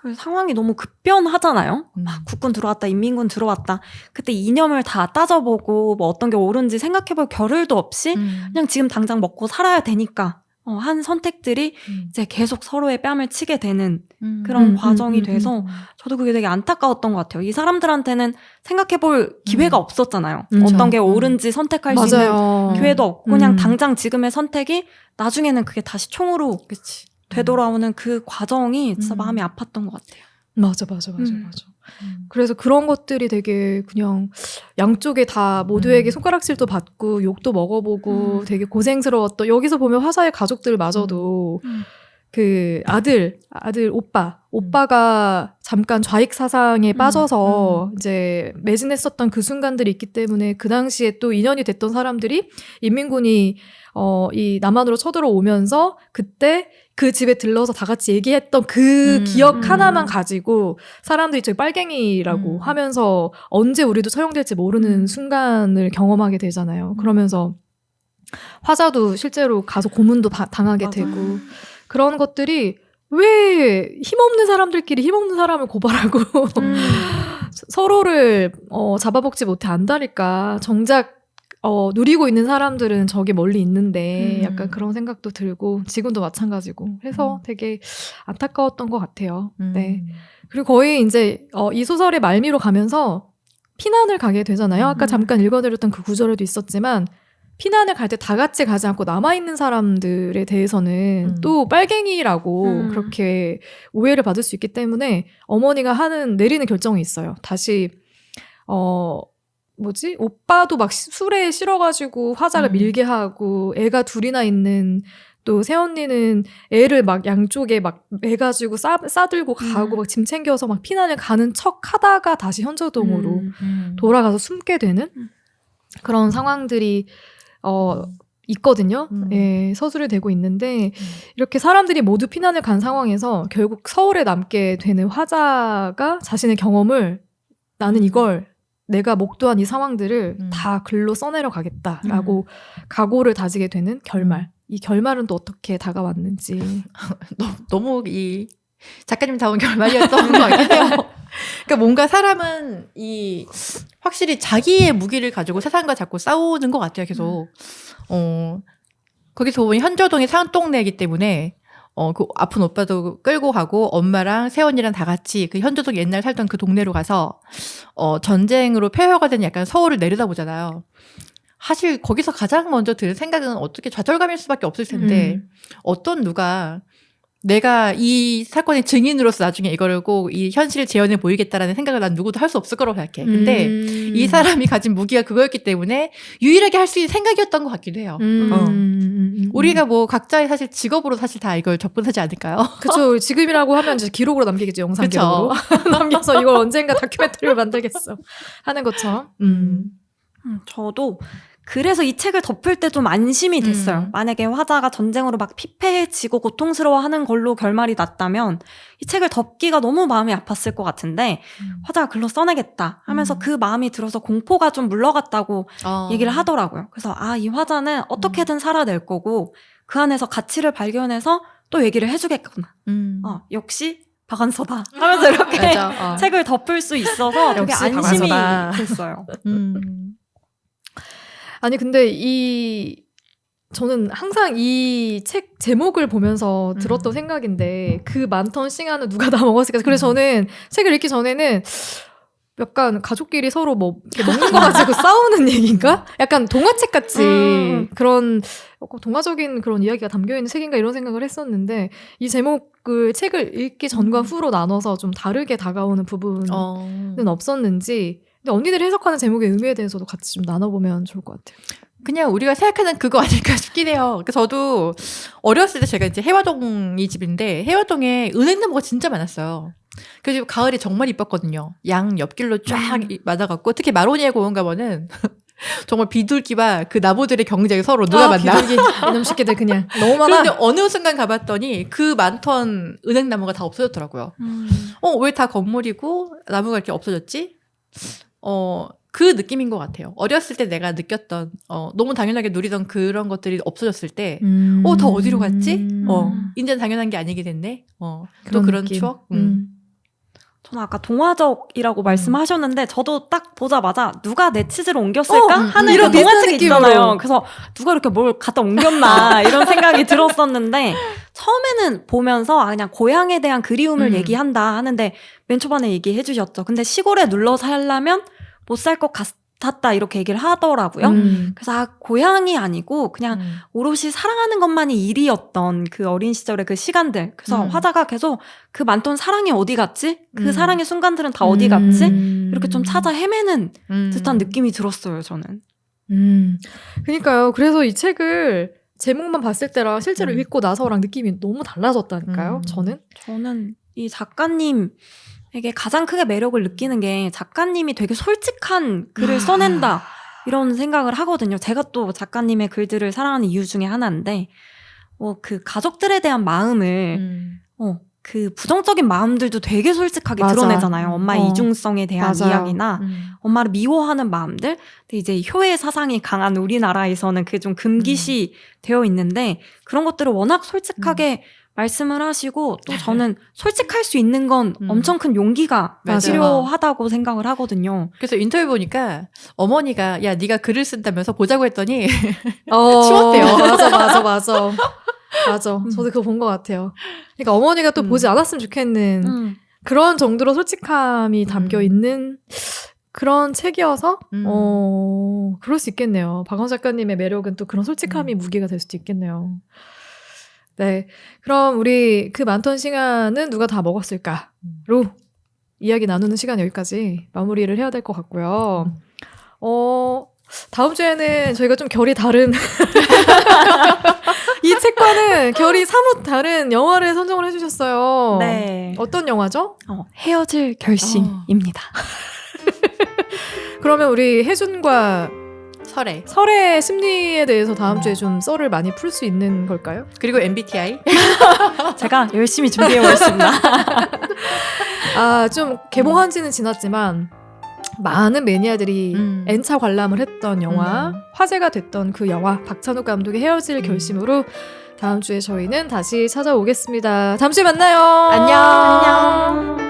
그 상황이 너무 급변하잖아요. 막 국군 들어왔다, 인민군 들어왔다. 그때 이념을 다 따져보고 뭐 어떤 게 옳은지 생각해볼 겨를도 없이 그냥 지금 당장 먹고 살아야 되니까 한 선택들이 이제 계속 서로의 뺨을 치게 되는 그런 과정이 돼서 저도 그게 되게 안타까웠던 것 같아요. 이 사람들한테는 생각해볼 기회가 없었잖아요. 어떤 게 옳은지 선택할 수 있는 기회도 없고 그냥 당장 지금의 선택이 나중에는 그게 다시 총으로 그치. 되돌아오는 그 과정이 진짜 마음이 아팠던 것 같아요. 맞아. 그래서 그런 것들이 되게 그냥 양쪽에 다 모두에게 손가락질도 받고 욕도 먹어보고 되게 고생스러웠던, 여기서 보면 화사의 가족들마저도 그 아들 오빠가 잠깐 좌익 사상에 빠져서 이제 매진했었던 그 순간들이 있기 때문에 그 당시에 또 인연이 됐던 사람들이 인민군이 이 남한으로 쳐들어오면서 그때 그 집에 들러서 다 같이 얘기했던 그 기억 하나만 가지고 사람들이 저기 빨갱이라고 하면서 언제 우리도 처형될지 모르는 순간을 경험하게 되잖아요. 그러면서 화자도 실제로 가서 고문도 당하게 맞아. 되고 그런 것들이 왜 힘없는 사람들끼리 힘없는 사람을 고발하고 서로를 잡아먹지 못해 안달일까. 정작 누리고 있는 사람들은 저기 멀리 있는데 약간 그런 생각도 들고 지금도 마찬가지고 해서 되게 안타까웠던 것 같아요. 네. 그리고 거의 이제 이 소설의 말미로 가면서 피난을 가게 되잖아요. 아까 잠깐 읽어드렸던 그 구절에도 있었지만 피난을 갈 때 다 같이 가지 않고 남아있는 사람들에 대해서는 또 빨갱이라고 그렇게 오해를 받을 수 있기 때문에 어머니가 내리는 결정이 있어요. 다시 오빠도 막 술에 실어가지고 화자를 밀게 하고 애가 둘이나 있는 또 새언니는 애를 막 양쪽에 막 매가지고 싸들고 가고 막 짐 챙겨서 막 피난을 가는 척 하다가 다시 현저동으로 돌아가서 숨게 되는 그런 상황들이 있거든요. 예, 서술이 되고 있는데 이렇게 사람들이 모두 피난을 간 상황에서 결국 서울에 남게 되는 화자가 자신의 경험을 나는 이걸 내가 목도한 이 상황들을 다 글로 써내려 가겠다라고 각오를 다지게 되는 결말. 이 결말은 또 어떻게 다가왔는지. 너무 이 작가님 다운 결말이었던 것 같긴 해요. 그러니까 뭔가 사람은 확실히 자기의 무기를 가지고 세상과 자꾸 싸우는 것 같아요, 계속. 거기서 보면 현저동이 산동네이기 때문에 그 아픈 오빠도 끌고 가고 엄마랑 새언니랑 다 같이 그 현저동 옛날 살던 그 동네로 가서 전쟁으로 폐허가 된 약간 서울을 내려다보잖아요. 사실 거기서 가장 먼저 드는 생각은 어떻게 좌절감일 수밖에 없을 텐데 어떤 누가 내가 이 사건의 증인으로서 나중에 이거를 꼭 이 현실을 재현해 보이겠다라는 생각을 난 누구도 할 수 없을 거라고 생각해. 근데 이 사람이 가진 무기가 그거였기 때문에 유일하게 할 수 있는 생각이었던 것 같기도 해요. 우리가 뭐 각자의 사실 직업으로 사실 다 이걸 접근하지 않을까요? 그렇죠. 지금이라고 하면 이제 기록으로 남기겠죠. 영상 기록으로. 남겨서 이걸 언젠가 다큐멘터리를 만들겠어 하는 것처럼. 저도 그래서 이 책을 덮을 때 좀 안심이 됐어요. 만약에 화자가 전쟁으로 막 피폐해지고 고통스러워하는 걸로 결말이 났다면 이 책을 덮기가 너무 마음이 아팠을 것 같은데 화자가 글로 써내겠다 하면서 그 마음이 들어서 공포가 좀 물러갔다고 얘기를 하더라고요. 그래서 이 화자는 어떻게든 살아낼 거고 그 안에서 가치를 발견해서 또 얘기를 해주겠구나. 역시 박완서다 하면서 이렇게 책을 덮을 수 있어서 되게 안심이 됐어요. 아니 근데 저는 항상 이 책 제목을 보면서 들었던 생각인데 그 많던 시간을 누가 다 먹었을까. 그래서 저는 책을 읽기 전에는 약간 가족끼리 서로 뭐 이렇게 먹는 거 가지고 싸우는 얘기인가? 약간 동화책 같이 그런 동화적인 그런 이야기가 담겨있는 책인가 이런 생각을 했었는데 이 책을 읽기 전과 후로 나눠서 좀 다르게 다가오는 부분은 없었는지. 근데 언니들이 해석하는 제목의 의미에 대해서도 같이 좀 나눠보면 좋을 것 같아요. 그냥 우리가 생각하는 그거 아닐까 싶긴 해요. 저도 어렸을 때 제가 이제 해화동이 집인데 해화동에 은행나무가 진짜 많았어요. 그래서 가을이 정말 이뻤거든요. 양 옆길로 쫙 맞아갖고 특히 마로니에 공원 가면은 정말 비둘기와 그 나무들의 경쟁이 서로 누가 만나. 비둘기 이놈 새끼들 그냥 너무 많아. 그런데 어느 순간 가봤더니 그 많던 은행나무가 다 없어졌더라고요. 왜 다 건물이고 나무가 이렇게 없어졌지? 그 느낌인 것 같아요. 어렸을 때 내가 느꼈던, 너무 당연하게 누리던 그런 것들이 없어졌을 때, 더 어디로 갔지? 이제는 당연한 게 아니게 됐네? 또 그런 느낌. 추억? 저는 아까 동화적이라고 말씀하셨는데 저도 딱 보자마자 누가 내 치즈를 옮겼을까 하는 이런 그 동화책 느낌으로. 있잖아요. 그래서 누가 이렇게 뭘 갖다 옮겼나 이런 생각이 들었었는데 처음에는 보면서 그냥 고향에 대한 그리움을 얘기한다 하는데 맨 초반에 얘기해 주셨죠. 근데 시골에 눌러 살려면 못 살 것 같았다 이렇게 얘기를 하더라고요. 그래서 고향이 아니고 그냥 오롯이 사랑하는 것만이 일이었던 그 어린 시절의 그 시간들. 그래서 화자가 계속 그 많던 사랑이 어디 갔지? 그 사랑의 순간들은 다 어디 갔지? 이렇게 좀 찾아 헤매는 듯한 느낌이 들었어요, 저는. 그러니까요. 그래서 이 책을 제목만 봤을 때랑 실제로 읽고 나서랑 느낌이 너무 달라졌다니까요. 저는 이 작가님에게 가장 크게 매력을 느끼는 게 작가님이 되게 솔직한 글을 써낸다 이런 생각을 하거든요. 제가 또 작가님의 글들을 사랑하는 이유 중에 하나인데 그 가족들에 대한 마음을 그 부정적인 마음들도 되게 솔직하게 맞아. 드러내잖아요. 엄마의 이중성에 대한 맞아요. 이야기나 엄마를 미워하는 마음들. 근데 이제 효의 사상이 강한 우리나라에서는 그게 좀 금기시 되어 있는데 그런 것들을 워낙 솔직하게 말씀을 하시고 또 저는 솔직할 수 있는 건 엄청 큰 용기가 맞아요. 필요하다고 생각을 하거든요. 그래서 인터뷰 보니까 어머니가 야 네가 글을 쓴다면서 보자고 했더니 치웠대요. 맞아. 저도 그거 본 것 같아요. 그러니까 어머니가 또 보지 않았으면 좋겠는 그런 정도로 솔직함이 담겨 있는 그런 책이어서 그럴 수 있겠네요. 박원 작가님의 매력은 또 그런 솔직함이 무기가 될 수도 있겠네요. 네, 그럼 우리 그 많던 시간은 누가 다 먹었을까로 이야기 나누는 시간 여기까지 마무리를 해야 될 것 같고요. 다음 주에는 저희가 좀 결이 다른 이 책과는 결이 사뭇 다른 영화를 선정을 해주셨어요. 네. 어떤 영화죠? 헤어질 결심입니다. 그러면 우리 혜준과 설의 심리에 대해서 다음 주에 좀 썰을 많이 풀 수 있는 걸까요? 그리고 MBTI 제가 열심히 준비해 오겠습니다. 좀 개봉한 지는 지났지만 많은 매니아들이 N차 관람을 했던 영화, 화제가 됐던 그 영화 박찬욱 감독의 헤어질 결심으로 다음 주에 저희는 다시 찾아오겠습니다. 다음 주에 만나요. 안녕.